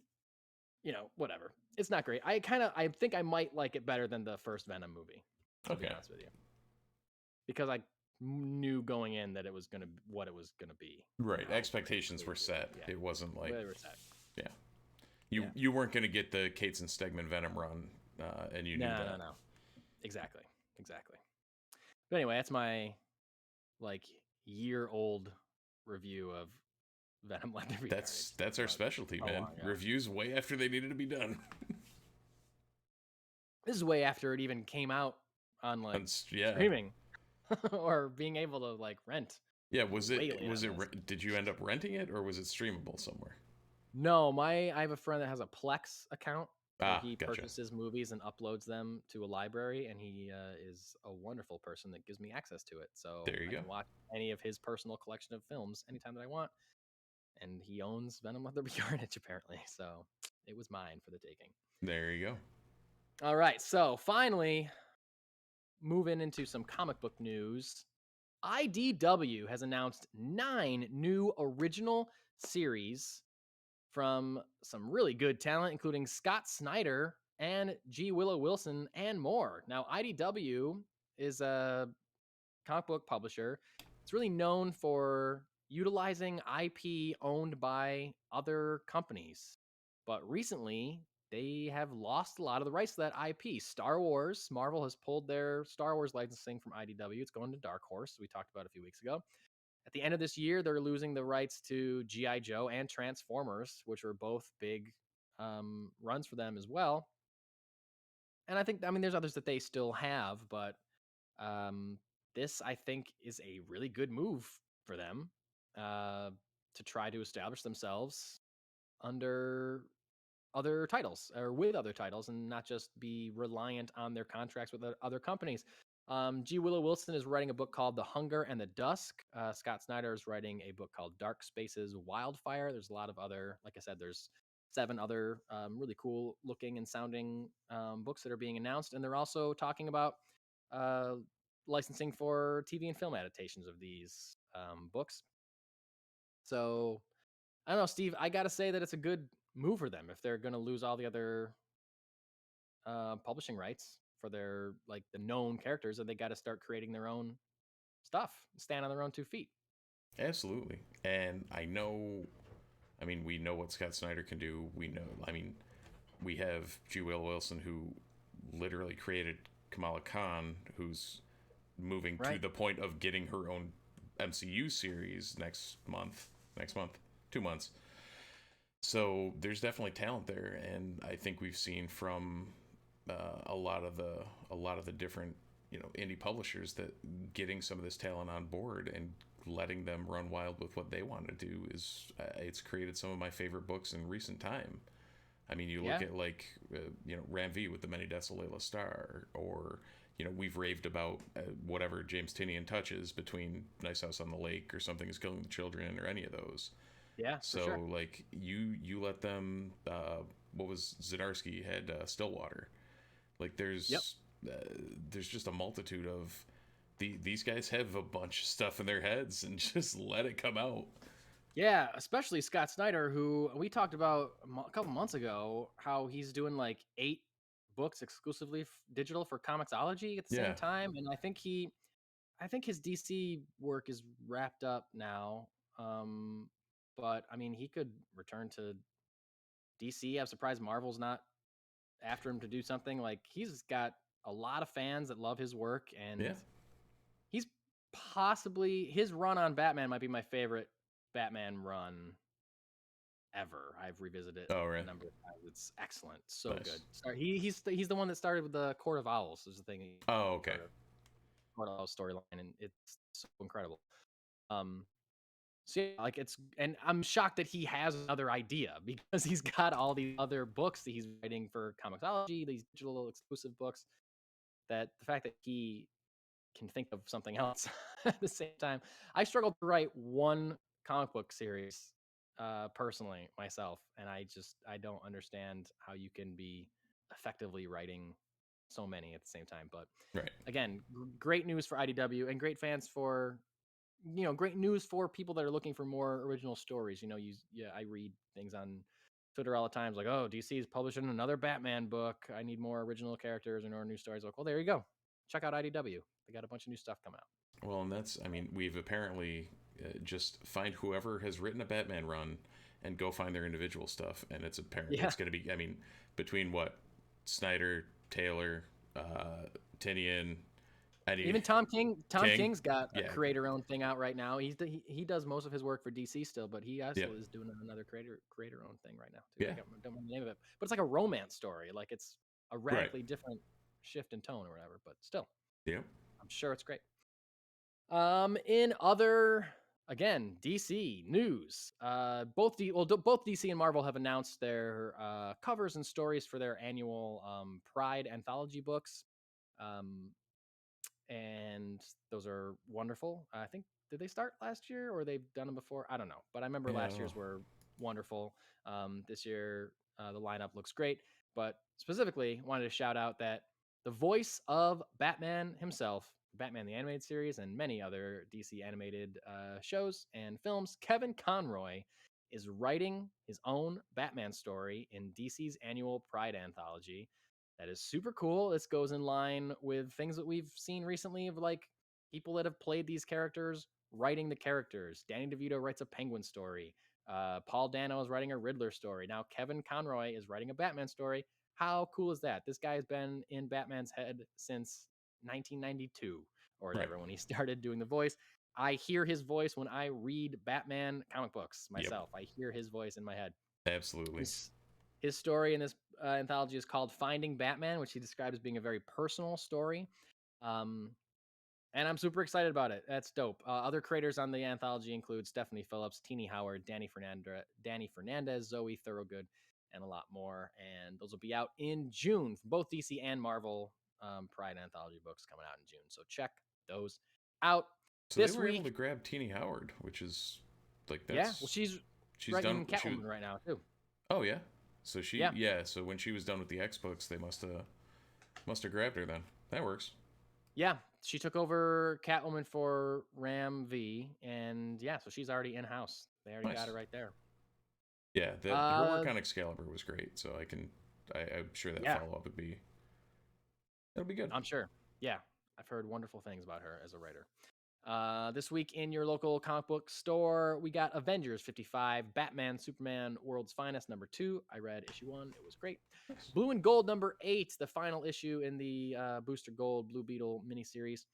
whatever. It's not great. I think I might like it better than the first Venom movie, to be honest with you. Because I knew going in that it was what it was gonna be. Right. Expectations were set. Yeah. It wasn't like they were set. Yeah. You weren't gonna get the Cates and Stegman Venom run, and you knew that. No. Exactly. But anyway, that's my year-old review of Venom Let There Be Carnage. That's our specialty, man. Reviews way after they needed to be done. This is way after it even came out on streaming or being able to rent. Yeah, did you end up renting it or was it streamable somewhere? No, I have a friend that has a Plex account. He gotcha. purchases movies and uploads them to a library, and he is a wonderful person that gives me access to it. So there you go. Can watch any of his personal collection of films anytime that I want. And he owns Venom Let There Be Carnage, apparently. So it was mine for the taking. There you go. All right. So finally, moving into some comic book news. IDW has announced 9 new original series from some really good talent, including Scott Snyder and Willow Wilson and more. Now, IDW is a comic book publisher. It's really known for utilizing IP owned by other companies. But recently, they have lost a lot of the rights to that IP. Star Wars, Marvel has pulled their Star Wars licensing from IDW. It's going to Dark Horse, we talked about a few weeks ago. At the end of this year, they're losing the rights to G.I. Joe and Transformers, which were both big runs for them as well. And there's others that they still have, but this, I think, is a really good move for them to try to establish themselves under other titles or with other titles and not just be reliant on their contracts with other companies. Willow Wilson is writing a book called The Hunger and the Dusk. Scott Snyder is writing a book called Dark Spaces Wildfire. There's a lot of other, like I said, there's 7 other really cool looking and sounding books that are being announced. And they're also talking about licensing for TV and film adaptations of these books. So I don't know, Steve, I got to say that it's a good move for them if they're going to lose all the other publishing rights for their the known characters, and they got to start creating their own stuff, stand on their own 2 feet. Absolutely. And we know what Scott Snyder can do. We have Willow Wilson, who literally created Kamala Khan, who's moving to the point of getting her own MCU series next month, 2 months. So there's definitely talent there, and I think we've seen from a lot of the different indie publishers that getting some of this talent on board and letting them run wild with what they want to do is it's created some of my favorite books in recent time. You look at Ram V with The Many Deaths of Layla Starr, or we've raved about whatever James Tynion touches between Nice House on the Lake or Something Is Killing the Children or any of those. Yeah. So sure. You let them. What was Zdarsky had Stillwater. There's just a multitude of these guys have a bunch of stuff in their heads and just let it come out. Yeah, especially Scott Snyder, who we talked about a couple months ago, how he's doing 8 books exclusively digital for Comixology at the same time, and I think his DC work is wrapped up now. But he could return to DC. I'm surprised Marvel's not after him to do something. He's got a lot of fans that love his work, and he's possibly, his run on Batman might be my favorite Batman run ever. I've revisited it a number of times. It's excellent. So nice. Good. He's the one that started with the Court of Owls is the thing. Oh, okay. Court of Owls storyline, and it's so incredible. So yeah, and I'm shocked that he has another idea, because he's got all these other books that he's writing for Comixology, these digital exclusive books, that the fact that he can think of something else at the same time. I struggled to write one comic book series personally myself, and I don't understand how you can be effectively writing so many at the same time. But again, great news for IDW and great fans for great news for people that are looking for more original stories. I read things on Twitter all the time. It's like, oh, DC is publishing another Batman book. I need more original characters and more new stories. Like, well, there you go. Check out IDW. They got a bunch of new stuff coming out. Well, and we've apparently just find whoever has written a Batman run and go find their individual stuff, and it's apparent it's going to be. Between what Snyder, Taylor, Tinian. Even Tom King's got a creator-owned thing out right now. He does most of his work for DC still, but he also is doing another creator-owned thing right now too. Yeah. I don't remember the name of it, but it's like a romance story. Like it's a radically different shift in tone or whatever, but still, I'm sure it's great. In other DC news, both DC and Marvel have announced their covers and stories for their annual Pride anthology books. And those are wonderful. I think, did they start last year or they've done them before? I don't know, but I remember last year's were wonderful. This year, the lineup looks great, but specifically wanted to shout out that the voice of Batman himself, Batman the Animated Series, and many other DC animated shows and films, Kevin Conroy, is writing his own Batman story in DC's annual Pride anthology. That is super cool. This goes in line with things that we've seen recently of like people that have played these characters writing the characters. Danny DeVito writes a Penguin story. Paul Dano is writing a Riddler story. Now Kevin Conroy is writing a Batman story. How cool is that? This guy has been in Batman's head since 1992 or whatever when he started doing the voice. I hear his voice when I read Batman comic books myself. I hear his voice in my head. Absolutely. His story in this anthology is called Finding Batman, which he described as being a very personal story. And I'm super excited about it. That's dope. Other creators on the anthology include Stephanie Phillips, Teenie Howard, Danny Fernandez, Zoe Thorogood, and a lot more. And those will be out in June. Both DC and Marvel Pride anthology books coming out in June. So check those out. So they were able to grab Teenie Howard, which is like that's she's writing Catwoman right now too. Oh yeah. So so when she was done with the X books, they must have grabbed her then. That works. Yeah, she took over Catwoman for Ram V, and so she's already in house. They already got her right there. Yeah, her work on Excalibur was great. So I'm sure that follow up it'll be good. I'm sure. Yeah, I've heard wonderful things about her as a writer. This week in your local comic book store, we got Avengers 55, Batman, Superman, World's Finest, number 2. I read issue 1. It was great. Nice. Blue and Gold, number 8, the final issue in the Booster Gold Blue Beetle miniseries.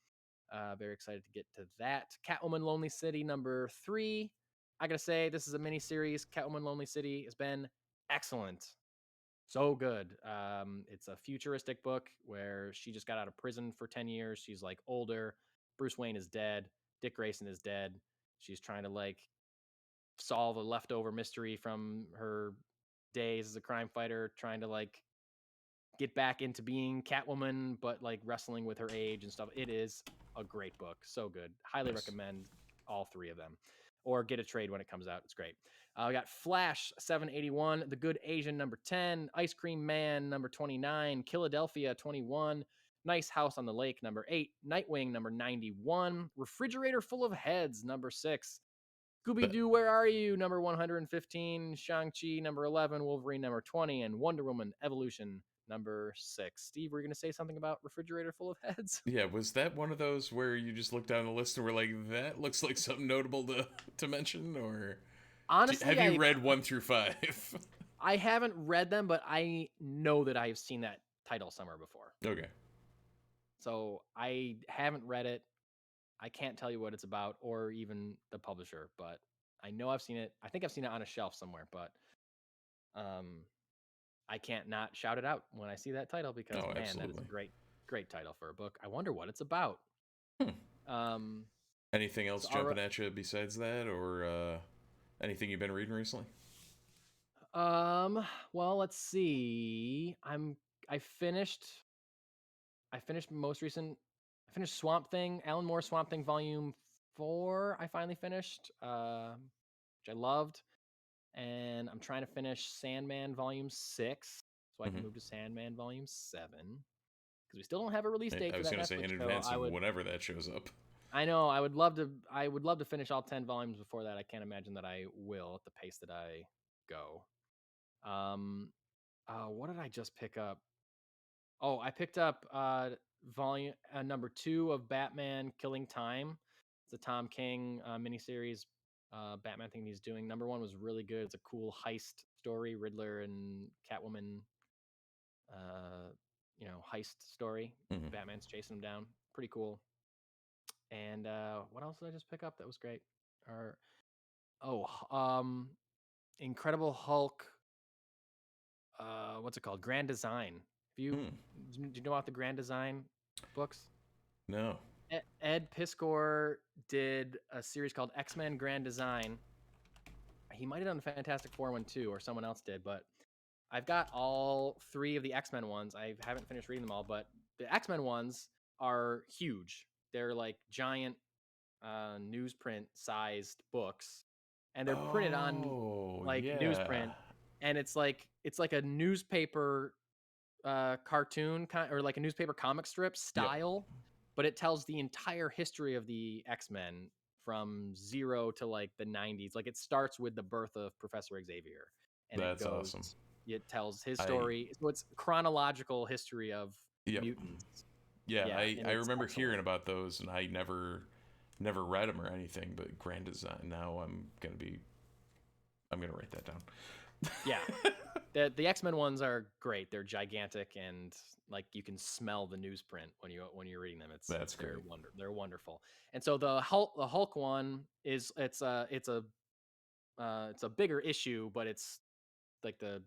Very excited to get to that. Catwoman Lonely City, number 3. I gotta say, this is a miniseries. Catwoman Lonely City has been excellent. So good. It's a futuristic book where she just got out of prison for 10 years. She's like older. Bruce Wayne is dead. Dick Grayson is dead. She's trying to like solve a leftover mystery from her days as a crime fighter, trying to like get back into being Catwoman, but like wrestling with her age and stuff. It is a great book. So good. Highly recommend all 3 of them. Or get a trade when it comes out. It's great. We got Flash 781, The Good Asian number 10, Ice Cream Man number 29, Philadelphia 21, Nice House on the Lake number 8, Nightwing number 91, Refrigerator Full of Heads number 6, Scooby-Doo Where Are You number 115, Shang-Chi number 11, Wolverine number 20, and Wonder Woman Evolution number 6. Steve, were you going to say something about Refrigerator Full of Heads? Yeah, was that one of those where you just looked down the list and were like, that looks like something notable to mention? Or honestly, have you read 1 through 5? I haven't read them, but I know that I've seen that title somewhere before. Okay. So I haven't read it. I can't tell you what it's about or even the publisher, but I know I've seen it. I think I've seen it on a shelf somewhere, but I can't not shout it out when I see that title because that is a great title for a book. I wonder what it's about. Anything else jumping at you besides that, or anything you've been reading recently? Well, let's see. I finished Swamp Thing, Alan Moore Swamp Thing Volume 4. I finally finished, which I loved. And I'm trying to finish Sandman Volume 6 so I can move to Sandman Volume 7 because we still don't have a release date for that. I was going to say in advance of whenever that shows up. I know. I would love to. I would love to finish all 10 volumes before that. I can't imagine that I will at the pace that I go. Um, what did I just pick up? Oh, I picked up volume number 2 of Batman Killing Time. It's a Tom King miniseries Batman thing he's doing. Number 1 was really good. It's a cool heist story, Riddler and Catwoman, uh, heist story. Hmm. Batman's chasing him down. Pretty cool. And what else did I just pick up that was great? Or Incredible Hulk. What's it called? Grand Design. Do you know about the Grand Design books? No. Ed Piskor did a series called X-Men Grand Design. He might have done the Fantastic Four one too, or someone else did, but I've got all 3 of the X-Men ones. I haven't finished reading them all, but the X-Men ones are huge. They're like giant newsprint sized books, and they're printed on Oh, like yeah. newsprint, and it's like a newspaper cartoon or like a newspaper comic strip Yep. style, but it tells the entire history of the X-Men from 0 to like the 90s. Like it starts with the birth of Professor Xavier, and That's awesome. it tells his I story. So it's chronological history of Yep. mutants. Yeah, Yeah, and I it's remember excellent. hearing about those, and I never read them or anything. But Grand Design. Now I'm gonna write that down. Yeah. The X-Men ones are great. They're gigantic, and like you can smell the newsprint when you're reading them. That's great. They're wonderful. And so the Hulk one is it's a bigger issue, but it's like the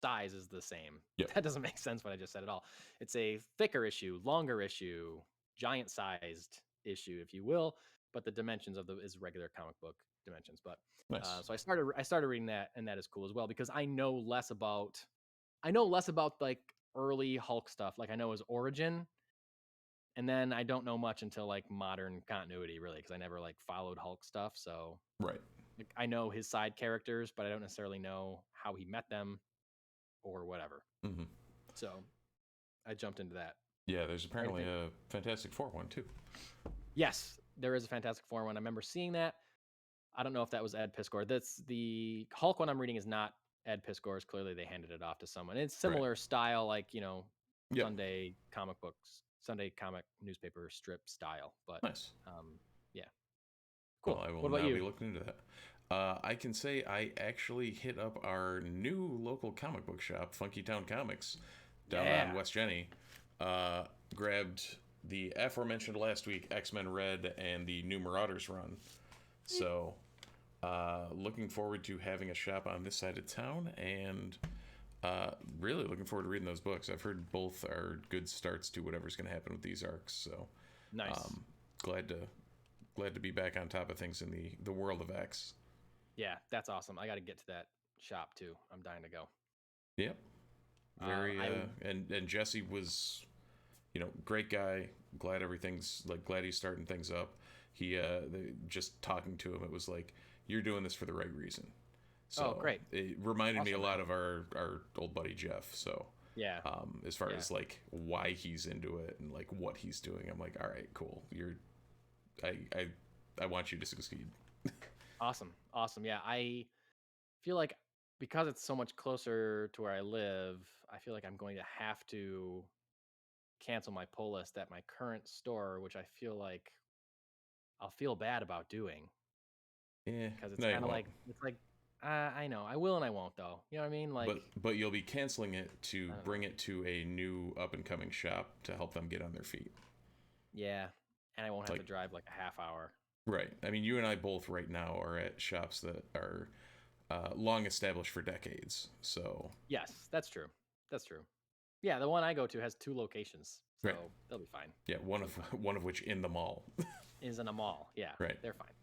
size is the same. Yep. That doesn't make sense what I just said at all. It's a thicker issue, longer issue, giant sized issue, if you will, but the dimensions of the is regular comic book dimensions. But Nice. so I started reading that, and that is cool as well because I know less about like early Hulk stuff. Like I know his origin, and then I don't know much until like modern continuity, really, because I never like followed Hulk stuff. So Right. like, I know his side characters, but I don't necessarily know how he met them or whatever. Hmm. So I jumped into that. Yeah, there's apparently Anything? a Fantastic Four one too. Yes, there is a Fantastic Four one. I remember seeing that. I don't know if that was Ed Piskor. That's the Hulk one I'm reading is not Ed Piskor's. Clearly, they handed it off to someone. It's Right. similar style, like Yep. Sunday comic newspaper strip style. But Nice. yeah, Well, cool. I will What about now you? be looking into that. I can say I actually hit up our new local comic book shop, Funky Town Comics, down on Yeah. West Jenny. Uh, Grabbed the aforementioned last week X-Men Red and the New Marauders run. So, looking forward to having a shop on this side of town, and really looking forward to reading those books. I've heard both are good starts to whatever's going to happen with these arcs. So, Nice. glad to be back on top of things in the world of X. Yeah, that's awesome. I got to get to that shop too. I'm dying to go. Yep. Very I and Jesse was, great guy. Glad he's starting things up. Just talking to him, it was like, you're doing this for the right reason. So great. it reminded me a Awesome, lot man. of our old buddy Jeff. So Yeah. as far Yeah. as like why he's into it and like what he's doing, I'm like, all right, cool. I want you to succeed. Awesome. Yeah, I feel like because it's so much closer to where I live, I feel like I'm going to have to cancel my pull list at my current store, which I feel like I'll feel bad about doing Yeah, because it's no, you kind of won't. like I know I will and I won't though. You know what I mean? Like But you'll be canceling it to I don't bring know. it to a new up and coming shop to help them get on their feet. Yeah, and I won't have to Like, drive like a half hour. right. I mean, you and I both right now are at shops that are long established for decades. So, Yes, that's true. That's true. Yeah, the one I go to has 2 locations, so right. they'll be fine. Yeah, one They'll of be fine. one of which in the mall. Is in a mall. Yeah, Right. they're fine.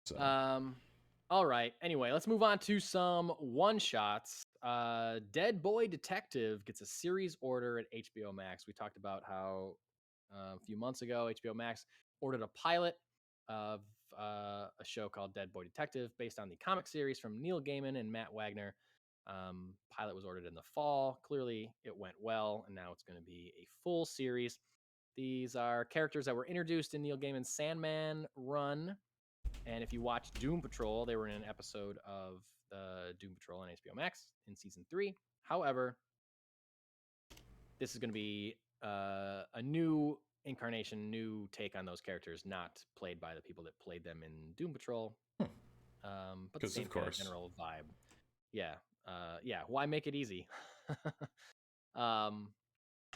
So, All right. Anyway, let's move on to some one shots. Dead Boy Detective gets a series order at HBO Max. We talked about how a few months ago HBO Max ordered a pilot of a show called Dead Boy Detective based on the comic series from Neil Gaiman and Matt Wagner. Pilot was ordered in the fall. Clearly, it went well, and now it's going to be a full series. These are characters that were introduced in Neil Gaiman's Sandman run. And if you watch Doom Patrol, they were in an episode of the Doom Patrol on HBO Max in season 3. However, this is going to be a new incarnation, new take on those characters, not played by the people that played them in Doom Patrol. But the same kind of general vibe. Yeah. Why make it easy?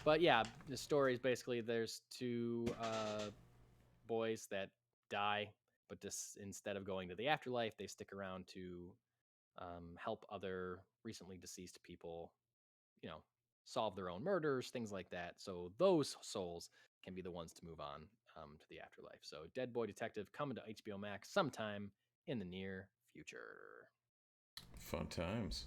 But yeah, the story is basically there's two boys that die, but just instead of going to the afterlife, they stick around to help other recently deceased people, solve their own murders, things like that. So those souls can be the ones to move on to the afterlife. So Dead Boy Detective coming to HBO Max sometime in the near future. Fun times.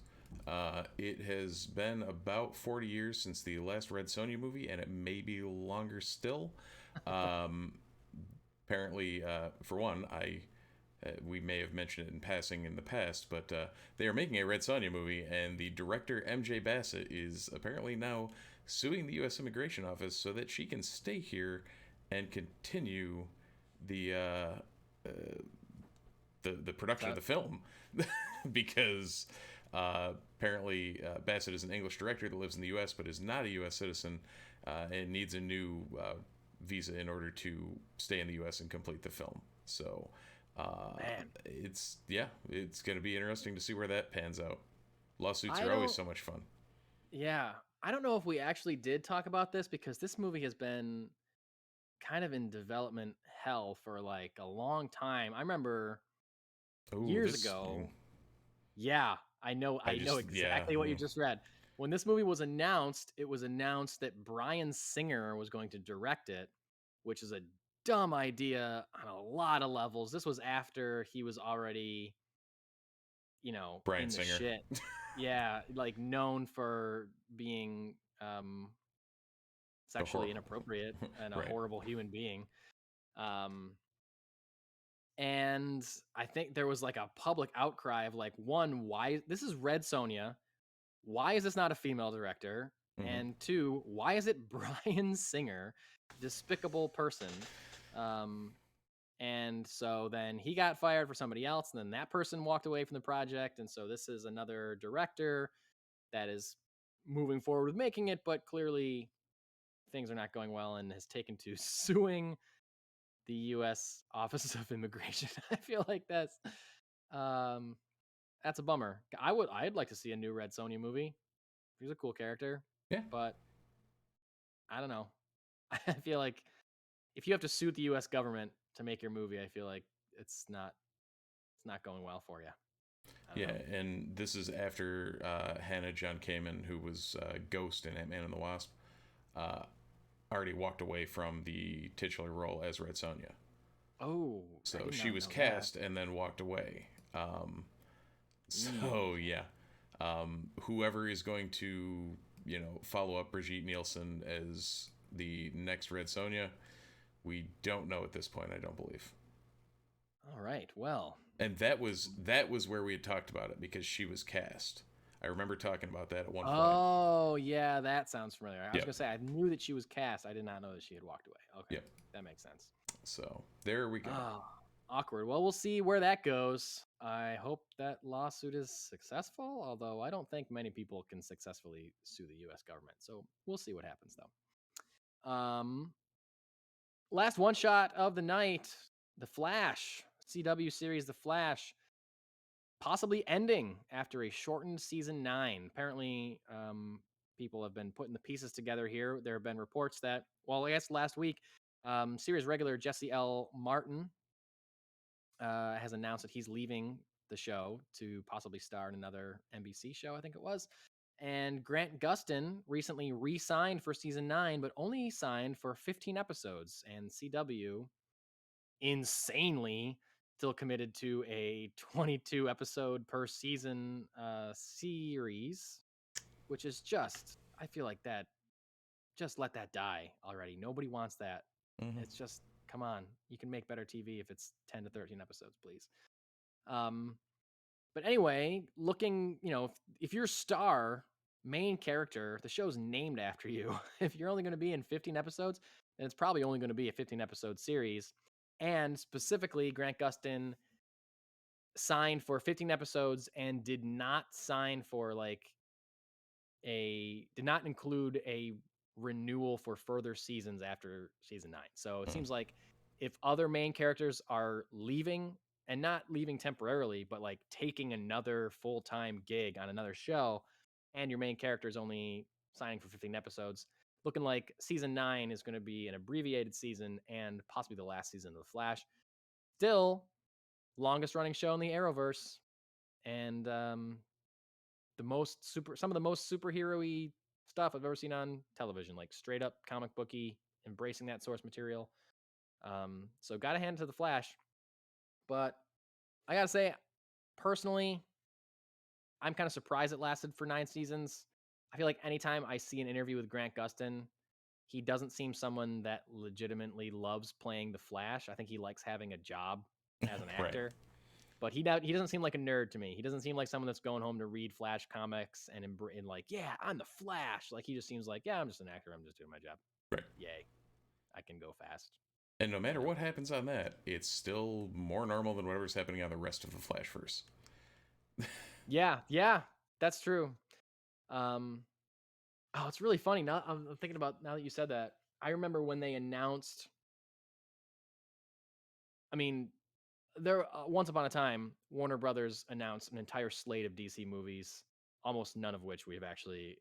It has been about 40 years since the last Red Sonja movie, and it may be longer still. Apparently, for one, we may have mentioned it in passing in the past, but they are making a Red Sonja movie, and the director, MJ Bassett, is apparently now suing the U.S. Immigration Office so that she can stay here and continue the production of the film. Because apparently Bassett is an English director that lives in the U.S. but is not a U.S. citizen and needs a new visa in order to stay in the U.S. and complete the film. So it's going to be interesting to see where that pans out. Lawsuits are always so much fun. Yeah. I don't know if we actually did talk about this because this movie has been kind of in development hell for like a long time. I remember years ago. Yeah, I know exactly what you just read. When this movie was announced, it was announced that Bryan Singer was going to direct it, which is a dumb idea on a lot of levels. This was after he was already, Bryan in the Singer. shit. Yeah, like known for being sexually inappropriate and a horrible human being. And I think there was like a public outcry of like, one, why this is Red Sonja? Why is this not a female director? Mm-hmm. And two, why is it Bryan Singer, despicable person? And so then he got fired for somebody else, and then that person walked away from the project. And so this is another director that is moving forward with making it, but clearly things are not going well and has taken to suing the U.S. Office of Immigration. I feel like that's a bummer. I'd like to see a new Red Sonja movie. He's a cool character. Yeah. But I don't know. I feel like if you have to sue the U.S. government to make your movie, I feel like it's not going well for you. Yeah, and this is after Hannah John Kamen, who was Ghost in Ant-Man and the Wasp, already walked away from the titular role as Red Sonja. Oh, so she was cast and then walked away. Whoever is going to, follow up Brigitte Nielsen as the next Red Sonja, we don't know at this point. I don't believe. All right. Well, and that was where we had talked about it because she was cast. I remember talking about that at one point. Oh, yeah, that sounds familiar. I was going to say, I knew that she was cast. I did not know that she had walked away. Okay, yep. That makes sense. So, there we go. Awkward. Well, we'll see where that goes. I hope that lawsuit is successful, although I don't think many people can successfully sue the U.S. government. So, we'll see what happens, though. Last one shot of the night, The Flash. CW series The Flash. Possibly ending after a shortened season 9. Apparently, people have been putting the pieces together here. There have been reports that, I guess last week, series regular Jesse L. Martin has announced that he's leaving the show to possibly star in another NBC show, I think it was. And Grant Gustin recently re-signed for season 9, but only signed for 15 episodes. And CW, insanely, still committed to a 22 episode per season series, which is just, I feel like that, just let that die already. Nobody wants that. Mm-hmm. It's just, come on, you can make better TV if it's 10 to 13 episodes, please. But anyway, looking, if you're Star, main character, the show's named after you. If you're only going to be in 15 episodes, then it's probably only going to be a 15 episode series. And specifically, Grant Gustin signed for 15 episodes and did not sign for did not include a renewal for further seasons after season 9. So it seems like if other main characters are leaving, and not leaving temporarily, but like taking another full-time gig on another show, and your main character is only signing for 15 episodes, looking like season 9 is going to be an abbreviated season and possibly the last season of The Flash. Still, longest running show in the Arrowverse, and some of the most superhero-y stuff I've ever seen on television, like straight up comic booky, embracing that source material. So gotta hand it to The Flash. But I gotta say, personally, I'm kind of surprised it lasted for 9 seasons. I feel like anytime I see an interview with Grant Gustin, he doesn't seem someone that legitimately loves playing the Flash. I think he likes having a job as an Right. actor. But he doesn't seem like a nerd to me. He doesn't seem like someone that's going home to read Flash comics and like, yeah, I'm the Flash. Like, he just seems like, yeah, I'm just an actor. I'm just doing my job. Right. Yay. I can go fast. And no matter what happens on that, it's still more normal than whatever's happening on the rest of the Flashverse. Yeah, that's true. It's really funny. Now I'm thinking about, now that you said that, I remember when they announced, I mean, there once upon a time, Warner Brothers announced an entire slate of DC movies, almost none of which we have actually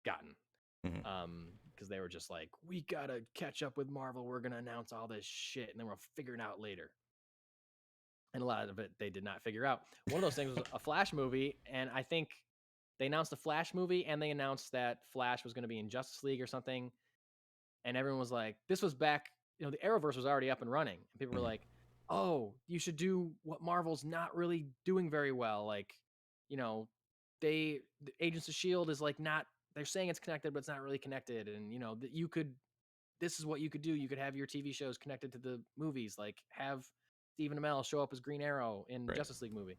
gotten. Because they were just like, we gotta catch up with Marvel. We're gonna announce all this shit, and then we'll figure it out later. And a lot of it they did not figure out. One of those things was a Flash movie, and I think they announced a Flash movie, and they announced that Flash was going to be in Justice League or something, and everyone was like, this was back, the Arrowverse was already up and running, and people were like, oh, you should do what Marvel's not really doing very well, like, the Agents of S.H.I.E.L.D. is like not, they're saying it's connected, but it's not really connected, and this is what you could do. You could have your TV shows connected to the movies, like have Stephen Amell show up as Green Arrow in Justice League movie.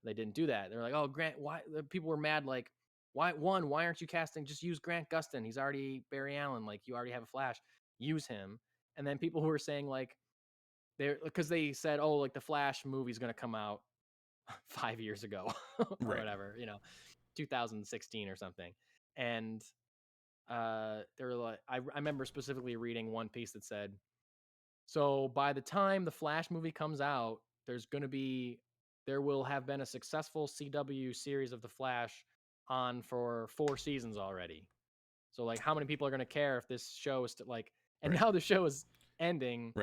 They didn't do that. They're like, oh, Grant, why? People were mad, like, why aren't you casting? Just use Grant Gustin. He's already Barry Allen. Like, you already have a Flash. Use him. And then people who were saying, like, because they said, oh, like the Flash movie's going to come out 5 years ago or whatever, 2016 or something. And they were like, I remember specifically reading one piece that said, so by the time the Flash movie comes out, there will have been a successful CW series of the Flash on for 4 seasons already. So like, how many people are going to care if this show is now the show is ending,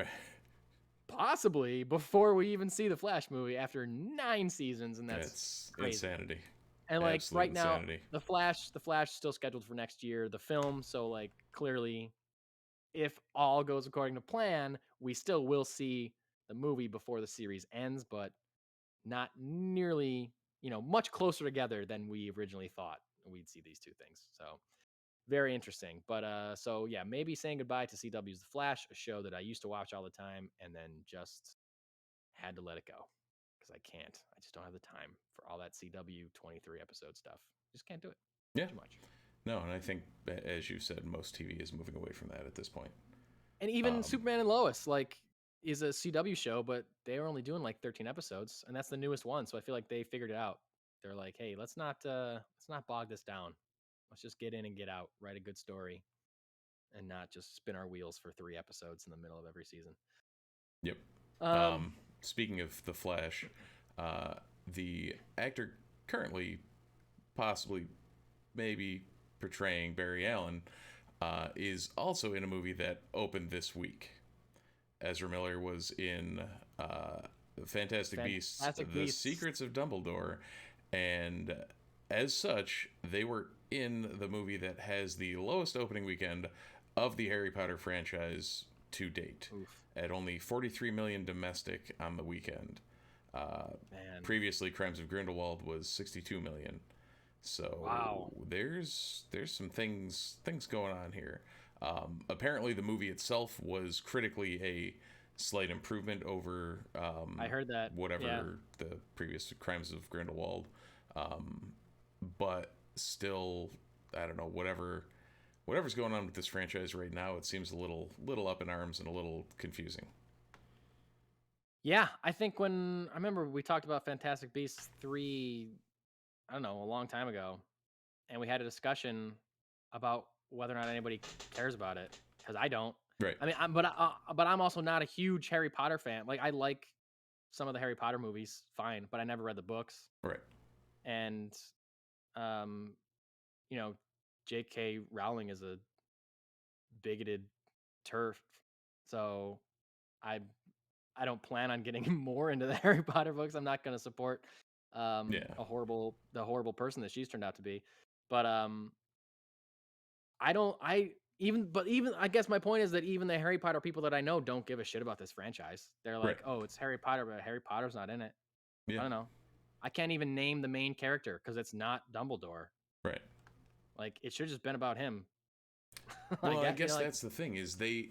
possibly before we even see the Flash movie after 9 seasons, and that's crazy. Insanity. And like Absolute right now, insanity. the Flash is still scheduled for next year, the film. So like clearly, if all goes according to plan, we still will see the movie before the series ends, but not nearly, much closer together than we originally thought we'd see these two things. So very interesting. But so yeah, maybe saying goodbye to CW's The Flash, a show that I used to watch all the time and then just had to let it go because I can't. I just don't have the time for all that CW 23 episode stuff. Just can't do it. Yeah. Too much. No, and I think, as you said, most TV is moving away from that at this point. And even Superman and Lois, like, is a CW show, but they were only doing like 13 episodes, and that's the newest one. So I feel like they figured it out. They're like, hey, let's not bog this down. Let's just get in and get out, write a good story, and not just spin our wheels for 3 episodes in the middle of every season. Yep. Speaking of the Flash, the actor currently, possibly, maybe portraying Barry Allen, is also in a movie that opened this week. Ezra Miller was in Fantastic Beasts, The Secrets of Dumbledore, and as such, they were in the movie that has the lowest opening weekend of the Harry Potter franchise to date. Oof. At only 43 million domestic on the weekend. Previously, Crimes of Grindelwald was 62 million. So wow. There's some things going on here. Apparently, the movie itself was critically a slight improvement over I heard that the previous Crimes of Grindelwald, but still I don't know, whatever's going on with this franchise right now, it seems a little up in arms and a little confusing. Yeah, I think when I remember we talked about Fantastic Beasts 3, I don't know, a long time ago, and we had a discussion about whether or not anybody cares about it, because I don't. Right. I mean, but I'm also not a huge Harry Potter fan. Like, I like some of the Harry Potter movies, fine, but I never read the books. Right. And, um, you know, J.K. Rowling is a bigoted turf, so I I don't plan on getting more into the Harry Potter books. I'm not going to support Yeah. the horrible person that she's turned out to be. But I don't I even I guess my point is that even the Harry Potter people that I know don't give a shit about this franchise. They're Right. like, "Oh, it's Harry Potter, but Harry Potter's not in it." I Yeah. don't know. I can't even name the main character because it's not Dumbledore. Right. Like, it should have just been about him. Well, I you guess know, like, that's the thing is they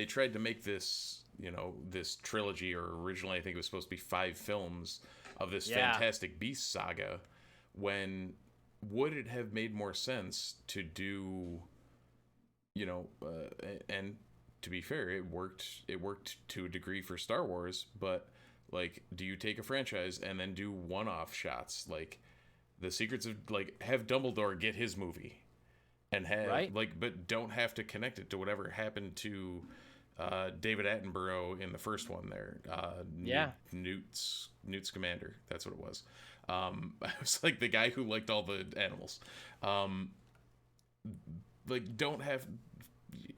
tried to make this, you know, this trilogy, or originally I think it was supposed to be 5 films of this Yeah. Fantastic Beasts saga, when would it have made more sense to do, you know, and to be fair, it worked to a degree for Star Wars, but like, do you take a franchise and then do one-off shots, like the Secrets of, like, have Dumbledore get his movie and have Right. like, but don't have to connect it to whatever happened to David Attenborough in the first one there. Yeah. Newt's Commander, that's what it was. I was like the guy who liked all the animals. Like,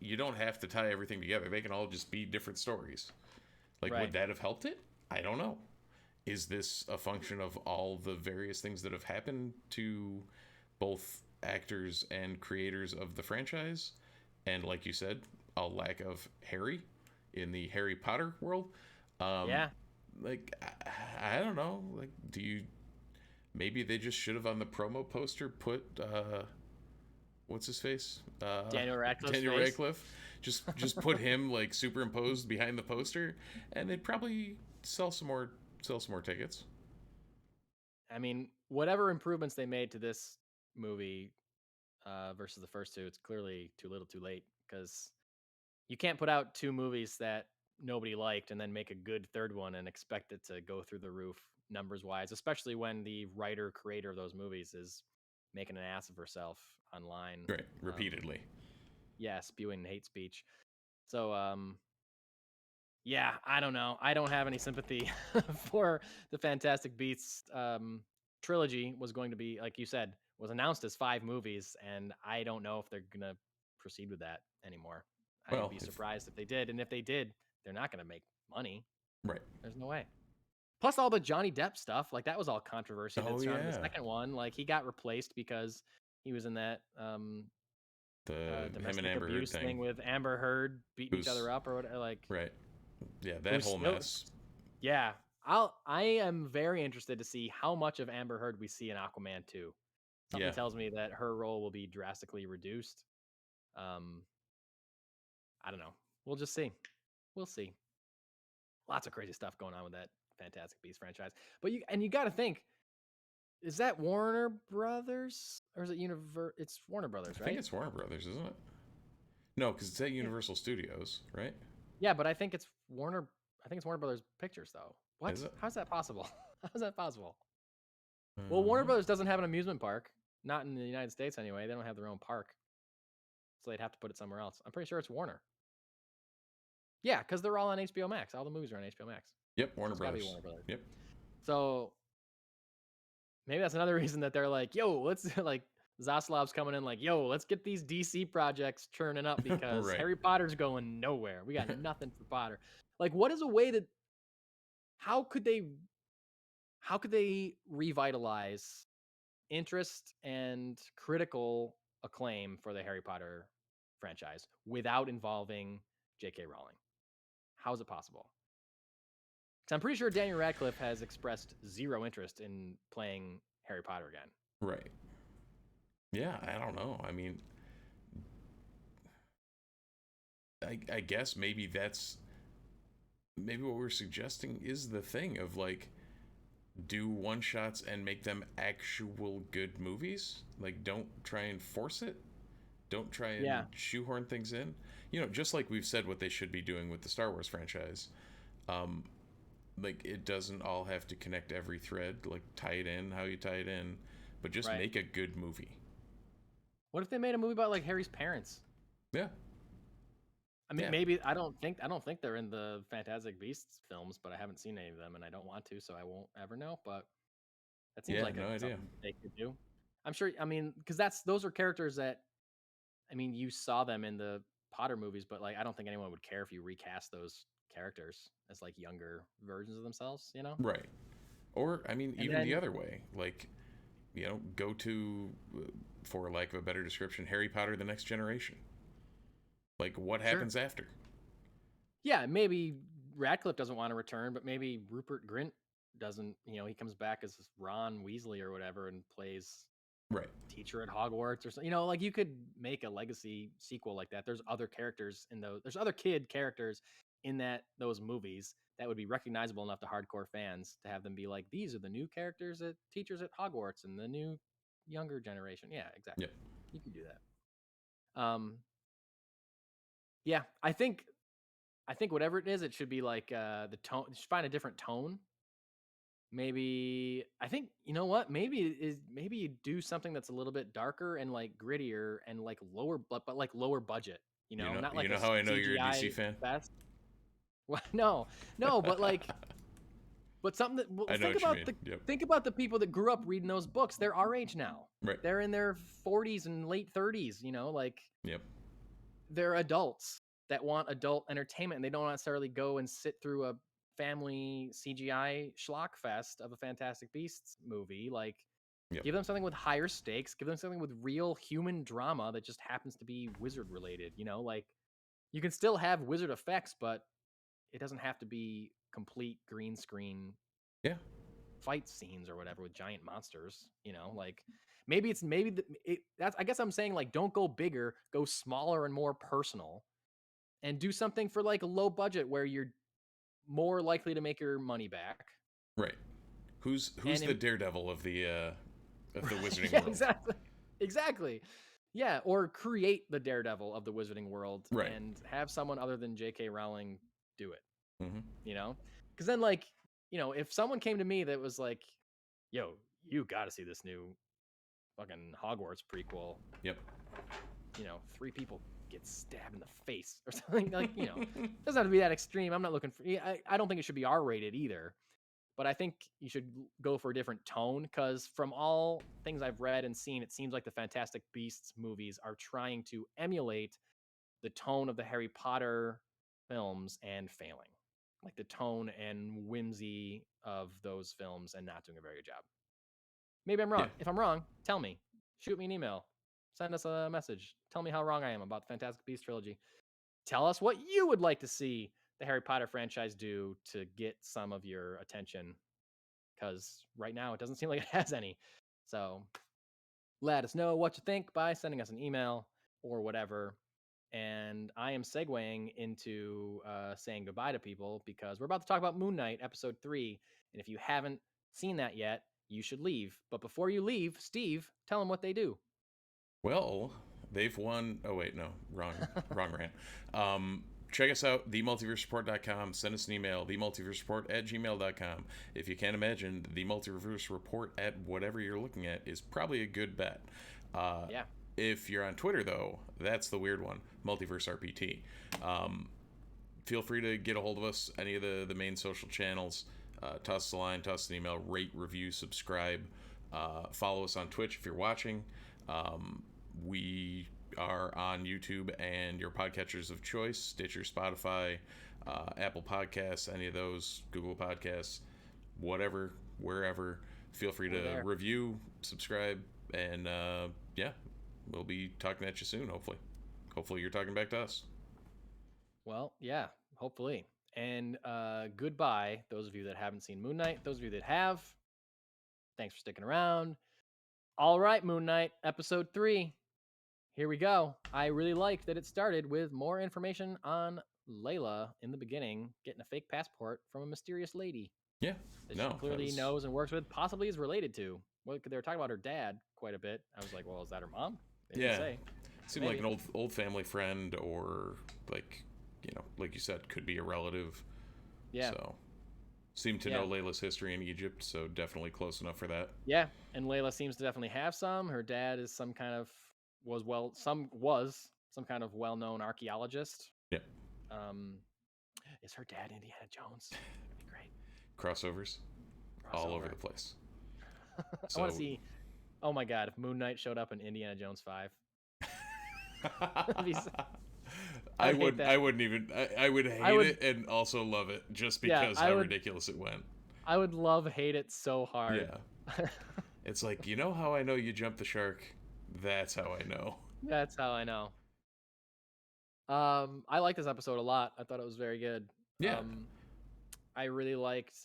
you don't have to tie everything together. They can all just be different stories. Like, Right. would that have helped it? I don't know. Is this a function of all the various things that have happened to both actors and creators of the franchise? And like you said, a lack of Harry in the Harry Potter world? Yeah. Like, I don't know. Like, maybe they just should have on the promo poster put, what's his face? Daniel Radcliffe's Daniel face. Radcliffe. Just put him like superimposed behind the poster, and they'd probably sell some more tickets. I mean, whatever improvements they made to this movie versus the first two, it's clearly too little, too late. Because you can't put out 2 movies that nobody liked and then make a good third one and expect it to go through the roof numbers wise, especially when the writer creator of those movies is making an ass of herself online. Right, repeatedly. Yeah, spewing hate speech. So, yeah, I don't know. I don't have any sympathy for the Fantastic Beasts trilogy. Was going to be, like you said, was announced as 5 movies, and I don't know if they're gonna proceed with that anymore. Well, I'd be surprised if they did, and if they did, they're not gonna make money. Right. There's no way. Plus, all the Johnny Depp stuff, like that was all controversy that Oh, surrounded the yeah. second one. Like, he got replaced because he was in that The him and domestic Amber Heard abuse thing. thing with Amber Heard beating each Who's- other up or whatever. Like, Right. Yeah, that who's whole still- mess. yeah, I am very interested to see how much of Amber Heard we see in Aquaman 2. Something Yeah. tells me that her role will be drastically reduced. I don't know. We'll just see. We'll see. Lots of crazy stuff going on with that Fantastic Beasts franchise. But you got to think, is that Warner Brothers or is it It's Warner Brothers, I right? think it's Warner Brothers, isn't it? No, because it's at Universal Studios, right? Yeah, but I think it's Warner. I think it's Warner Brothers Pictures, though. What? Is it? How's that possible? How's that possible? Well, Warner Brothers doesn't have an amusement park. Not in the United States, anyway. They don't have their own park. So they'd have to put it somewhere else. I'm pretty sure it's Warner. Yeah, because they're all on HBO Max. All the movies are on HBO Max. Yep, Warner It's gotta be Brothers. Warner Brothers. Yep. So maybe that's another reason that they're like, yo, let's like Zaslav's coming in like, yo, let's get these DC projects churning up because Right. Harry Potter's going nowhere. We got nothing for Potter. Like, what is a way that how could they revitalize interest and critical acclaim for the Harry Potter franchise without involving J.K. Rowling? How is it possible? Because I'm pretty sure Daniel Radcliffe has expressed zero interest in playing Harry Potter again. Right. Yeah, I don't know. I mean, I guess maybe what we're suggesting is the thing of like, do one shots and make them actual good movies. Like, don't try and force it. Don't try and shoehorn things in. You know, just like we've said what they should be doing with the Star Wars franchise. Um, like, it doesn't all have to connect every thread. Like, tie it in how you tie it in, but just make a good movie. What if they made a movie about like Harry's parents? Yeah. I mean, maybe I don't think they're in the Fantastic Beasts films, but I haven't seen any of them, and I don't want to, so I won't ever know. But that seems like something they could do. I'm sure. I mean, because those are characters that, I mean, you saw them in the Potter movies, but like, I don't think anyone would care if you recast those characters as like younger versions of themselves. You know? Right. Or I mean, even the other way, like, you know, go to, for lack of a better description, Harry Potter: The Next Generation. Like, what happens after? Yeah, maybe Radcliffe doesn't want to return, but maybe Rupert Grint doesn't. You know, he comes back as Ron Weasley or whatever and plays teacher at Hogwarts or something. You know, like, you could make a legacy sequel like that. There's other characters in those. There's other kid characters in those movies that would be recognizable enough to hardcore fans to have them be like, these are the new characters at teachers at Hogwarts and the new younger generation. Yeah, exactly. Yep. You can do that. Yeah, I think whatever it is, it should be like the tone. You should find a different tone. Maybe I think, you know what? Maybe you do something that's a little bit darker and like grittier and like lower, but like lower budget. You know, not like you know how I know you're a DC fan? Fest. Well, no, but like, but something that think about the people that grew up reading those books. They're our age now. Right. They're in their 40s and late 30s. You know, like, they're adults that want adult entertainment, and they don't necessarily go and sit through a family CGI schlock fest of a Fantastic Beasts movie. Like, give them something with higher stakes. Give them something with real human drama that just happens to be wizard related. You know, like, you can still have wizard effects, but it doesn't have to be complete green screen fight scenes or whatever with giant monsters. You know, like, that's, I guess I'm saying, like, don't go bigger, go smaller and more personal, and do something for like a low budget where you're more likely to make your money back. Right. Who's the Daredevil of the Wizarding world? Exactly. Yeah, or create the Daredevil of the Wizarding world and have someone other than J.K. Rowling do it. Mm-hmm. You know, because then, like, you know, if someone came to me that was like, "Yo, you got to see this new fucking Hogwarts prequel." Yep. You know, 3 people get stabbed in the face or something, like, you know, it doesn't have to be that extreme. I'm not looking for, I don't think it should be R-rated either, but I think you should go for a different tone, because from all things I've read and seen, it seems like the Fantastic Beasts movies are trying to emulate the tone of the Harry Potter films and failing, like the tone and whimsy of those films, and not doing a very good job. Maybe I'm wrong. If I'm wrong, tell me. Shoot me an email. Send us a message. Tell me how wrong I am about the Fantastic Beasts trilogy. Tell us what you would like to see the Harry Potter franchise do to get some of your attention, because right now it doesn't seem like it has any. So let us know what you think by sending us an email or whatever. And I am segueing into saying goodbye to people, because we're about to talk about Moon Knight episode 3. And if you haven't seen that yet, you should leave. But before you leave, Steve, tell them what they do. Well, they've won. Oh wait, no, wrong rant. Check us out, themultiverseport.com. Send us an email, themultiverseport@gmail.com. If you can't imagine, the Multiverse Report at whatever you're looking at is probably a good bet. If you're on Twitter, though, that's the weird one, Multiverse RPT. Feel free to get a hold of us, any of the main social channels. Toss us a line, toss us an email, rate, review, subscribe. Follow us on Twitch if you're watching. We are on YouTube and your podcatchers of choice, Stitcher, Spotify, Apple Podcasts, any of those, Google Podcasts, whatever, wherever. Feel free to review, subscribe, and we'll be talking at you soon, hopefully. Hopefully you're talking back to us. Well, yeah, hopefully. And goodbye, those of you that haven't seen Moon Knight. Those of you that have, thanks for sticking around. All right, Moon Knight, episode 3. Here we go. I really liked that it started with more information on Layla in the beginning, getting a fake passport from a mysterious lady. Yeah. that No, she that clearly was- knows and works with, possibly is related to. Well, they were talking about her dad quite a bit. I was like, well, is that her mom? They didn't Yeah. say. Seemed like Maybe. an old family friend, or like, like you said, could be a relative. Yeah. So seemed to Yeah. know Layla's history in Egypt, so definitely close enough for that. Yeah, and Layla seems to definitely have some. Her dad is some kind of some kind of well-known archaeologist. Yeah. Is her dad Indiana Jones? That'd be great. Crossovers all over Crossover. the place. I want to see. Oh my god, if Moon Knight showed up in Indiana Jones 5. I I'd hate would. that. I wouldn't even. I would hate it and also love it just Yeah, because how ridiculous it went. I would hate it so hard. Yeah. It's like, how I know you jumped the shark? That's how I know. That's how I know. I like this episode a lot. I thought it was very good. Yeah. I really liked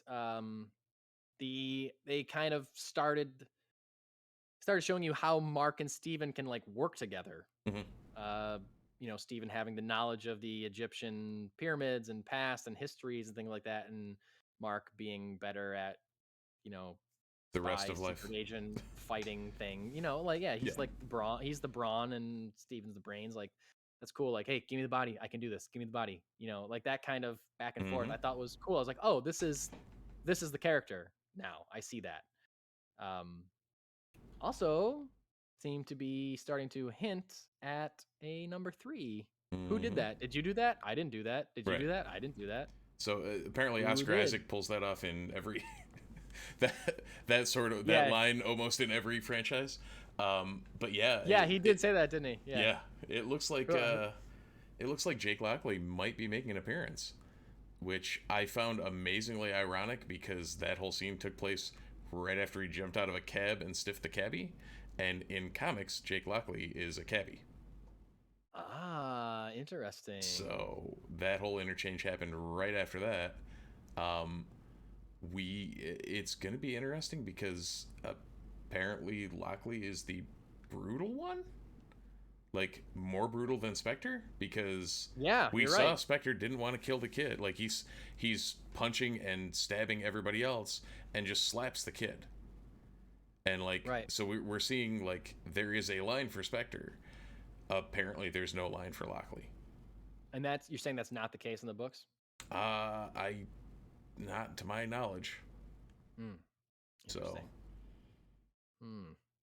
they kind of started showing you how Mark and Steven can like work together. Mhm. Steven having the knowledge of the Egyptian pyramids and past and histories and things like that, and Mark being better at, The rest spy, of life. secret agent fighting thing. He's like brawn. He's the brawn, and Steven's the brains. Like, that's cool. Like, hey, give me the body. I can do this. Give me the body. Like that kind of back and forth. Mhm. I thought was cool. I was like, oh, this is the character now. I see that. Also seem to be starting to hint at a number 3. Who did Mhm. that? Did you do that? I didn't do that. Did you do Right. that? I didn't do that. So apparently Who Oscar did? Isaac pulls that off in every that sort of that line almost in every franchise. But yeah, he did say that, didn't he? Yeah, it looks like Jake Lockley might be making an appearance, which I found amazingly ironic because that whole scene took place right after he jumped out of a cab and stiffed the cabbie, and in comics Jake Lockley is a cabbie. Ah, interesting. So that whole interchange happened right after that. It's going to be interesting because apparently Lockley is the brutal one, like more brutal than Spectre, because we saw right. Spectre didn't want to kill the kid. Like he's punching and stabbing everybody else and just slaps the kid. And like, so we're seeing like there is a line for Spectre. Apparently there's no line for Lockley. And you're saying that's not the case in the books? Not to my knowledge. So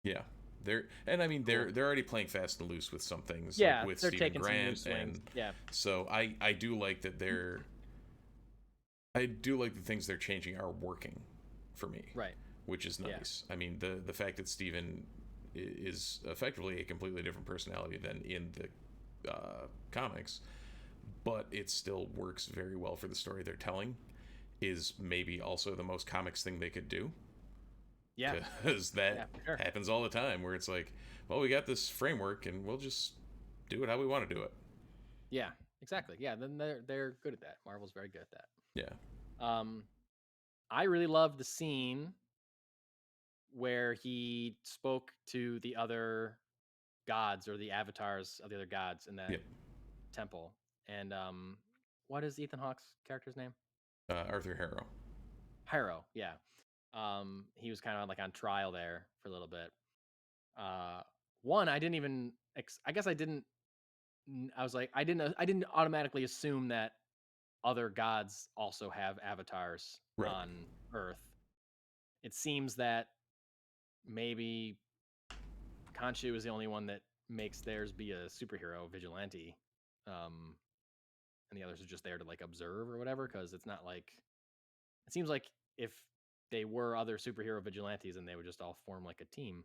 yeah, they're already playing fast and loose with some things. Yeah, like with they're Stephen taking Grant, some new swings. and so I do like that I do like the things they're changing are working for me. Right. Which is nice. Yeah. I mean, the fact that Steven is effectively a completely different personality than in the comics, but it still works very well for the story they're telling, is maybe also the most comics thing they could do. Yeah. Because that happens all the time where it's like, well, we got this framework and we'll just do it how we want to do it. Yeah, exactly. Yeah, then they're good at that. Marvel's very good at that. Yeah. I really love the scene where he spoke to the other gods or the avatars of the other gods in that temple. And what is Ethan Hawke's character's name? Arthur Harrow. Harrow, yeah. He was kind of like on trial there for a little bit. One, I didn't even. I guess I didn't. I was like, I didn't automatically assume that other gods also have avatars on Earth. It seems that maybe Khonshu is the only one that makes theirs be a superhero vigilante, and the others are just there to like observe or whatever. Because it's not like, it seems like if they were other superhero vigilantes, and they would just all form like a team,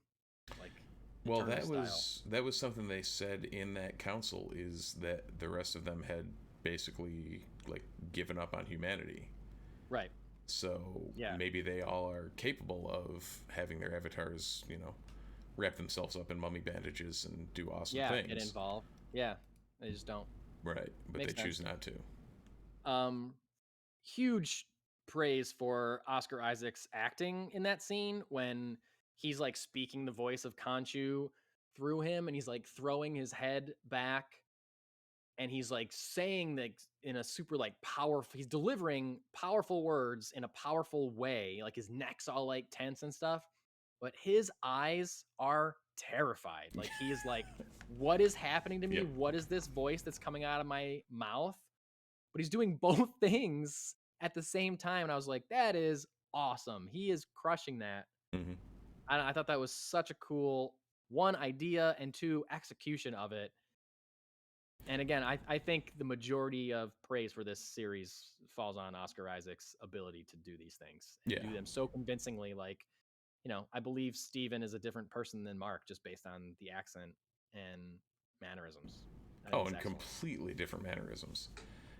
like. Well, that was something they said in that council, is that the rest of them had basically like given up on humanity. Right. So maybe they all are capable of having their avatars, wrap themselves up in mummy bandages and do awesome things. Get involved. Yeah, they just don't. Right, but Makes they choose not to. Huge praise for Oscar Isaac's acting in that scene when he's like speaking the voice of Khonshu through him, and he's like throwing his head back and he's like saying that in a super like powerful, he's delivering powerful words in a powerful way, like his neck's all like tense and stuff, but his eyes are terrified. Like he is like, what is happening to me? Yep. What is this voice that's coming out of my mouth? But he's doing both things at the same time, and I was like, that is awesome. He is crushing that. Mm-hmm. I thought that was such a cool, one, idea, and two, execution of it. And again, I think the majority of praise for this series falls on Oscar Isaac's ability to do these things and do them so convincingly. Like, I believe Steven is a different person than Mark just based on the accent and mannerisms. Oh, and completely different mannerisms.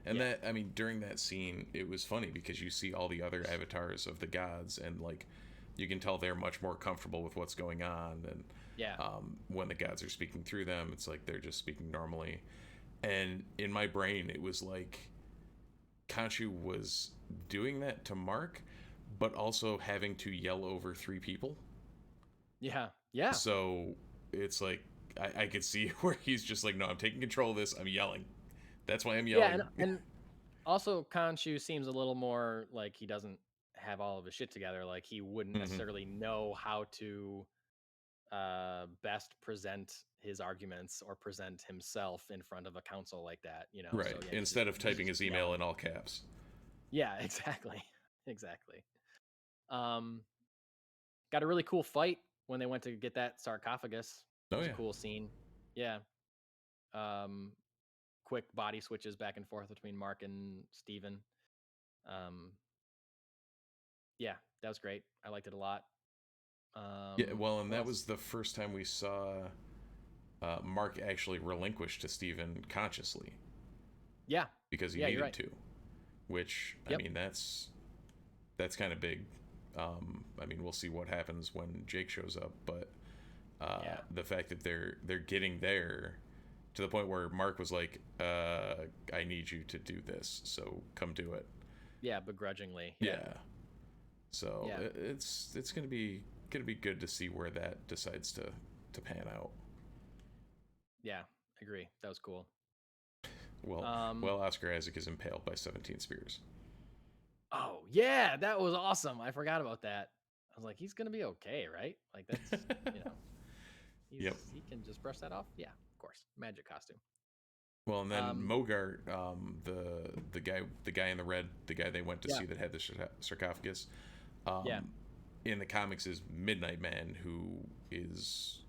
And that, I mean, during that scene, it was funny because you see all the other avatars of the gods, and like, you can tell they're much more comfortable with what's going on. And when the gods are speaking through them, it's like they're just speaking normally. And in my brain, it was like Khonshu was doing that to Mark, but also having to yell over 3 people. Yeah. Yeah. So it's like, I could see where he's just like, no, I'm taking control of this. I'm yelling. That's why I'm yelling. Yeah, and also Khonshu seems a little more like he doesn't have all of his shit together. Like he wouldn't necessarily know how to best present his arguments or present himself in front of a council like that, Right. So, yeah, instead of typing his email in all caps. Yeah, exactly. Exactly. Got a really cool fight when they went to get that sarcophagus. It was a cool scene. Yeah. Quick body switches back and forth between Mark and Steven. Yeah, that was great. I liked it a lot. Yeah, well, and that was the first time we saw Mark actually relinquish to Steven consciously. Yeah. Because he needed to. Which, I mean, that's kind of big. I mean, we'll see what happens when Jake shows up, but the fact that they're getting there to the point where Mark was like, I need you to do this, so come do it. Yeah, begrudgingly. Yeah. So it's gonna be good to see where that decides to pan out. Yeah, agree. That was cool. Well, Oscar Isaac is impaled by 17 spears. Oh yeah, that was awesome. I forgot about that. I was like, he's gonna be okay, right? Like that's he can just brush that off. Yeah, of course. Magic costume. Well, and then Mogart, the guy in the red, the guy they went to see that had the sarcophagus, in the comics is Midnight Man, who is,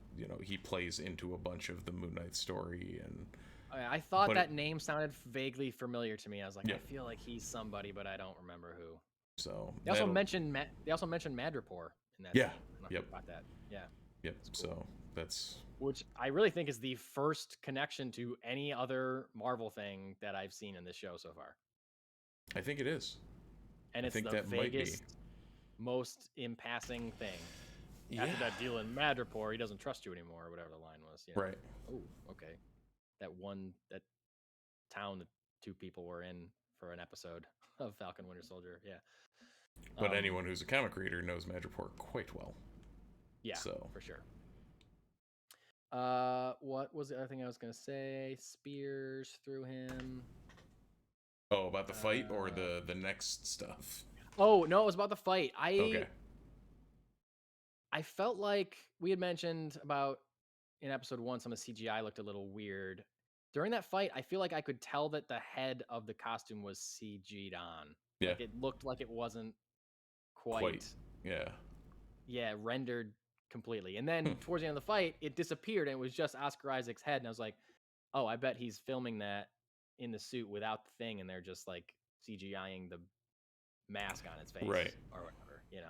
he plays into a bunch of the Moon Knight story. And I thought that name sounded vaguely familiar to me. I was like, I feel like he's somebody, but I don't remember who. So they also mentioned Madripoor in that. Yeah. Yep. About that. Yeah. Yep. Cool. So that's, which I really think is the first connection to any other Marvel thing that I've seen in this show so far. I think it is. And it's the vaguest, most impassing thing. After that deal in Madripoor, he doesn't trust you anymore, or whatever the line was. Yeah. Right. Oh, okay. That town that 2 people were in for an episode of Falcon Winter Soldier. Yeah. But anyone who's a comic reader knows Madripoor quite well. Yeah, so for sure. What was the other thing I was going to say? Spears through him. Oh, about the fight or the next stuff? Oh, no, it was about the fight. Okay. I felt like we had mentioned about in episode 1, some of the CGI looked a little weird. During that fight, I feel like I could tell that the head of the costume was CG'd on. Yeah. Like it looked like it wasn't quite. Yeah. Yeah, rendered completely. And then towards the end of the fight, it disappeared and it was just Oscar Isaac's head. And I was like, oh, I bet he's filming that in the suit without the thing. And they're just like CGIing the mask on its face. Right. Or whatever, Yeah,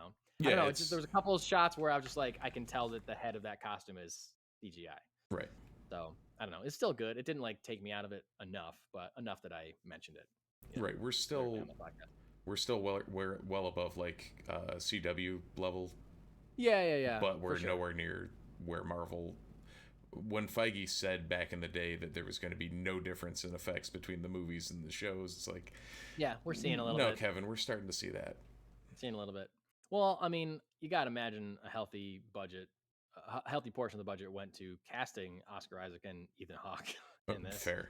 I don't know. It's just, there was a couple of shots where I was just like, I can tell that the head of that costume is CGI. Right. So I don't know. It's still good. It didn't like take me out of it enough, but enough that I mentioned it. Right. We're still well above like CW level. Yeah. But we're nowhere near where Marvel. When Feige said back in the day that there was going to be no difference in effects between the movies and the shows, it's like, yeah, we're seeing a little bit. No, Kevin, we're starting to see that. Seeing a little bit. Well, I mean, you got to imagine a healthy budget. A healthy portion of the budget went to casting Oscar Isaac and Ethan Hawke in this. Fair.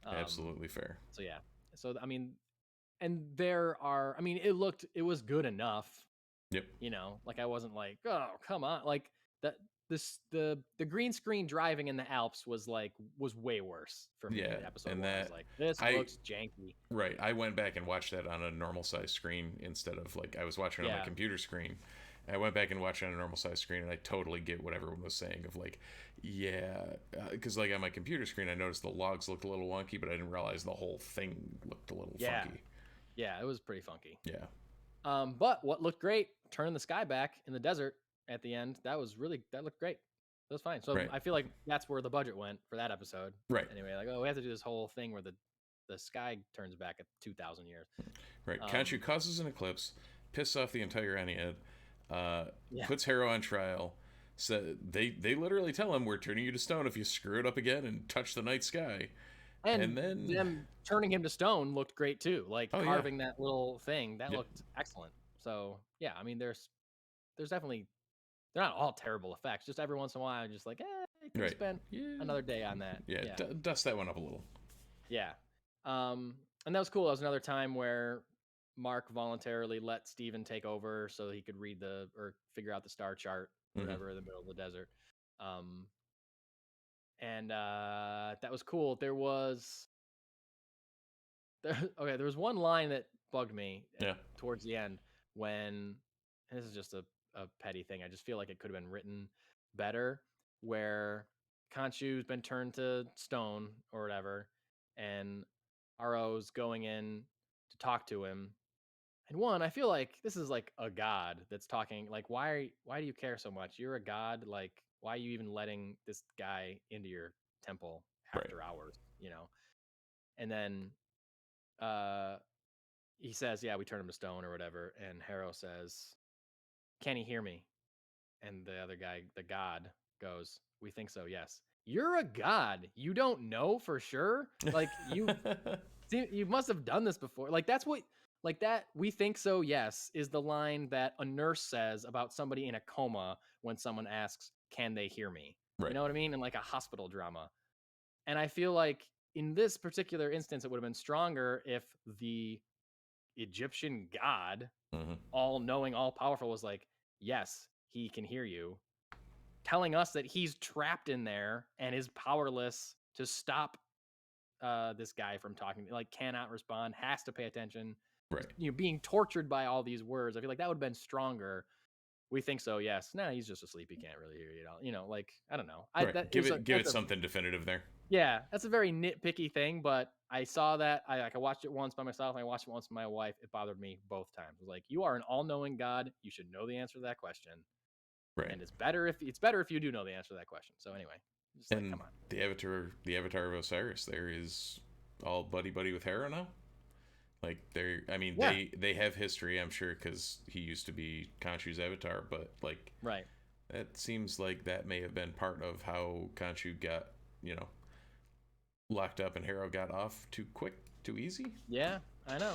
Absolutely fair. So yeah. So I mean, and it was good enough. Yep. Like I wasn't like, oh come on, like that. The green screen driving in the Alps was way worse for me. Yeah, In episode and 1, I was that like, this I looks janky. right. I went back and watched that on a normal size screen instead of like I was watching it on my Yeah. computer screen. I went back and watched it on a normal size screen, and I totally get what everyone was saying of like, yeah, because like on my computer screen, I noticed the logs looked a little wonky, but I didn't realize the whole thing looked a little funky. Yeah, it was pretty funky. Yeah. But what looked great, turning the sky back in the desert at the end, that looked great. That was fine. So Right. I feel like that's where the budget went for that episode. Right. Anyway, like, we have to do this whole thing where the sky turns back at 2,000 years. Right. Khonshu causes an eclipse, pisses off the entire Ennead, Yeah. puts Harrow on trial. So they literally tell him, we're turning you to stone if you screw it up again and touch the night sky. And then them turning him to stone looked great too. Like Oh, yeah. carving that little thing, that Yep. looked excellent. So yeah, I mean, there's definitely, they're not all terrible effects. Just every once in a while, I'm just like, you could Right. spend another day on that. Yeah, dust that one up a little. Yeah. And that was cool. That was another time where Mark voluntarily let Steven take over so he could read or figure out the star chart, or whatever, in the middle of the desert. And that was cool. There was one line that bugged me towards the end when, and this is just a petty thing, I just feel like it could have been written better, where Khonshu's been turned to stone or whatever, and Aro's going in to talk to him. And one, I feel like this is like a god that's talking. Like, why do you care so much? You're a god. Like, why are you even letting this guy into your temple after hours? And then he says, yeah, we turned him to stone or whatever. And Harrow says, can he hear me? And the other guy, the god, goes, we think so, yes. You're a god. You don't know for sure? Like, you must have done this before. Like, that's what, like that, we think so, yes, is the line that a nurse says about somebody in a coma when someone asks, can they hear me? Right. You know what I mean? In like a hospital drama. And I feel like in this particular instance, it would have been stronger if the Egyptian god, all knowing, all powerful, was like, yes, he can hear you, telling us that he's trapped in there and is powerless to stop this guy from talking, like cannot respond, has to pay attention, right? Being tortured by all these words. I feel like that would have been stronger. We think so, yes. No, he's just asleep. He can't really hear you. Like, I don't know. Give it something definitive there. Yeah, that's a very nitpicky thing, but I saw that. I watched it once by myself, and I watched it once with my wife. It bothered me both times. It was like, you are an all-knowing God. You should know the answer to that question. Right. And it's better if you do know the answer to that question. So anyway, just and like, come on. The Avatar of Osiris there is all buddy with Harrow now. Like they have history, I'm sure, because he used to be Khonshu's avatar, but like that seems like that may have been part of how Khonshu got locked up and Harrow got off too quick, too easy. Yeah, I know.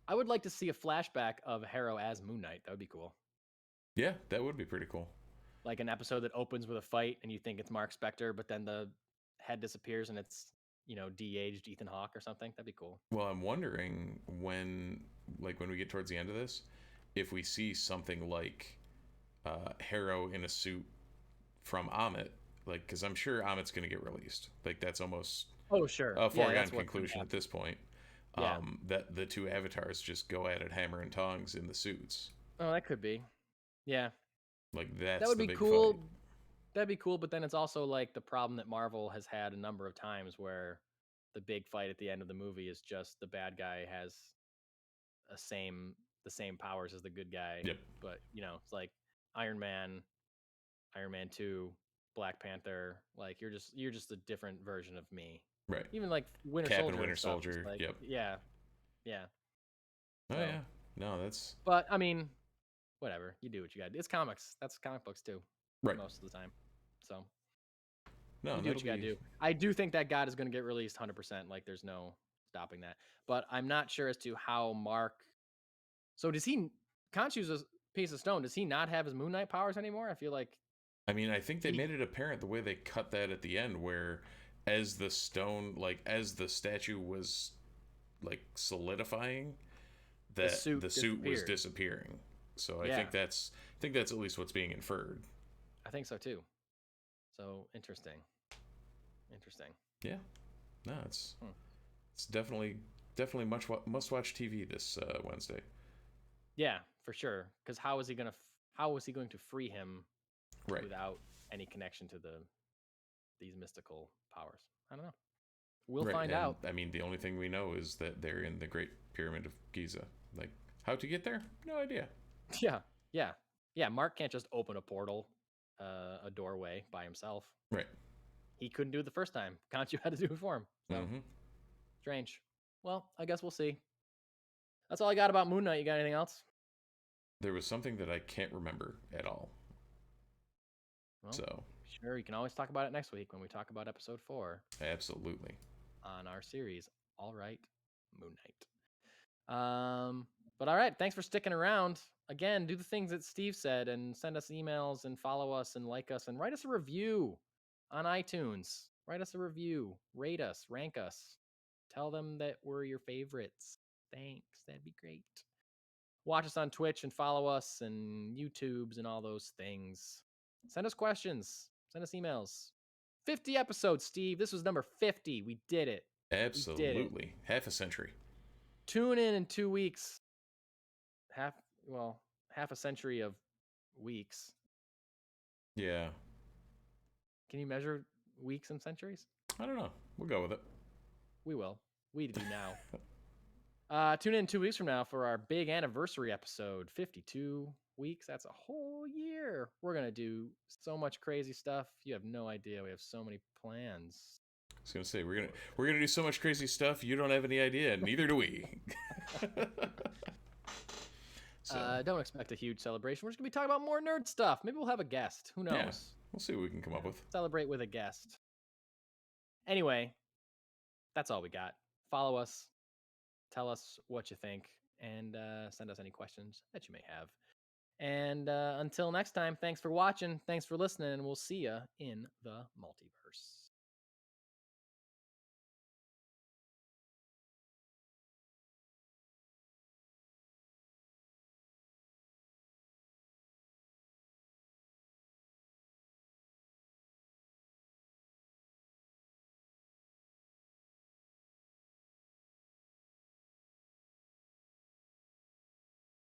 I would like to see a flashback of Harrow as Moon Knight. That would be cool. Yeah, that would be pretty cool. Like an episode that opens with a fight and you think it's Mark Spector, but then the head disappears and it's de-aged Ethan Hawke or something. That'd be cool. Well, I'm wondering when we get towards the end of this, if we see something like Harrow in a suit from Amit, like, because I'm sure Amit's going to get released. Like, that's almost a foregone conclusion at this point. That the two avatars just go at it hammer and tongs in the suits. Oh, that could be. Yeah. Like, that would be be cool. Fight. That'd be cool, but then it's also like the problem that Marvel has had a number of times where the big fight at the end of the movie is just the bad guy has the same powers as the good guy. Yep. But it's like Iron Man 2, Black Panther. Like you're just a different version of me. Right. Even like Winter Cap Soldier. And Winter Soldier. Like, yep. Yeah. Oh yeah. No, that's. But I mean, whatever. You do what you got. It's comics. That's comic books too. Right. Most of the time. So. No, you do what you gotta do. I do think that God is going to get released 100%. Like, there's no stopping that. But I'm not sure as to how Mark. So does he? Khonshu's a piece of stone. Does he not have his Moon Knight powers anymore? I feel like. I mean, I think they made it apparent the way they cut that at the end, where as the stone, like as the statue was like solidifying, that the suit was disappearing. So I think that's at least what's being inferred. I think so too. So interesting. Yeah, no, it's definitely must watch TV this Wednesday. Yeah, for sure. Because how is he going to free him without any connection to these mystical powers? I don't know. We'll find out. I mean, the only thing we know is that they're in the Great Pyramid of Giza. Like, how to get there? No idea. Yeah. Mark can't just open a portal, a doorway by himself. Right. He couldn't do it the first time. Khonshu had to do it for him. So strange. Well, I guess we'll see. That's all I got about Moon Knight. You got anything else? There was something that I can't remember at all. Well, so sure, you can always talk about it next week when we talk about episode 4. Absolutely. On our series, All Right, Moon Knight. But all right, thanks for sticking around. Again, do the things that Steve said and send us emails and follow us and like us and write us a review on iTunes. Write us a review, rate us, rank us. Tell them that we're your favorites. Thanks, that'd be great. Watch us on Twitch and follow us and YouTubes and all those things. Send us questions. Send us emails. 50 episodes, Steve. This was number 50. We did it. Absolutely. Half a century. Tune in 2 weeks. Half a century of weeks. Yeah. Can you measure weeks and centuries? I don't know. We'll go with it. We will. We do now. Tune in 2 weeks from now for our big anniversary episode. 52 weeks. That's a whole year. We're going to do so much crazy stuff. You have no idea. We have so many plans. I was going to say, we're gonna do so much crazy stuff. You don't have any idea. Neither do we. Don't expect a huge celebration. We're just going to be talking about more nerd stuff. Maybe we'll have a guest. Who knows? Yeah, we'll see what we can come up with. Celebrate with a guest. Anyway, that's all we got. Follow us. Tell us what you think. And send us any questions that you may have. And until next time, thanks for watching. Thanks for listening. And we'll see you in the multiverse.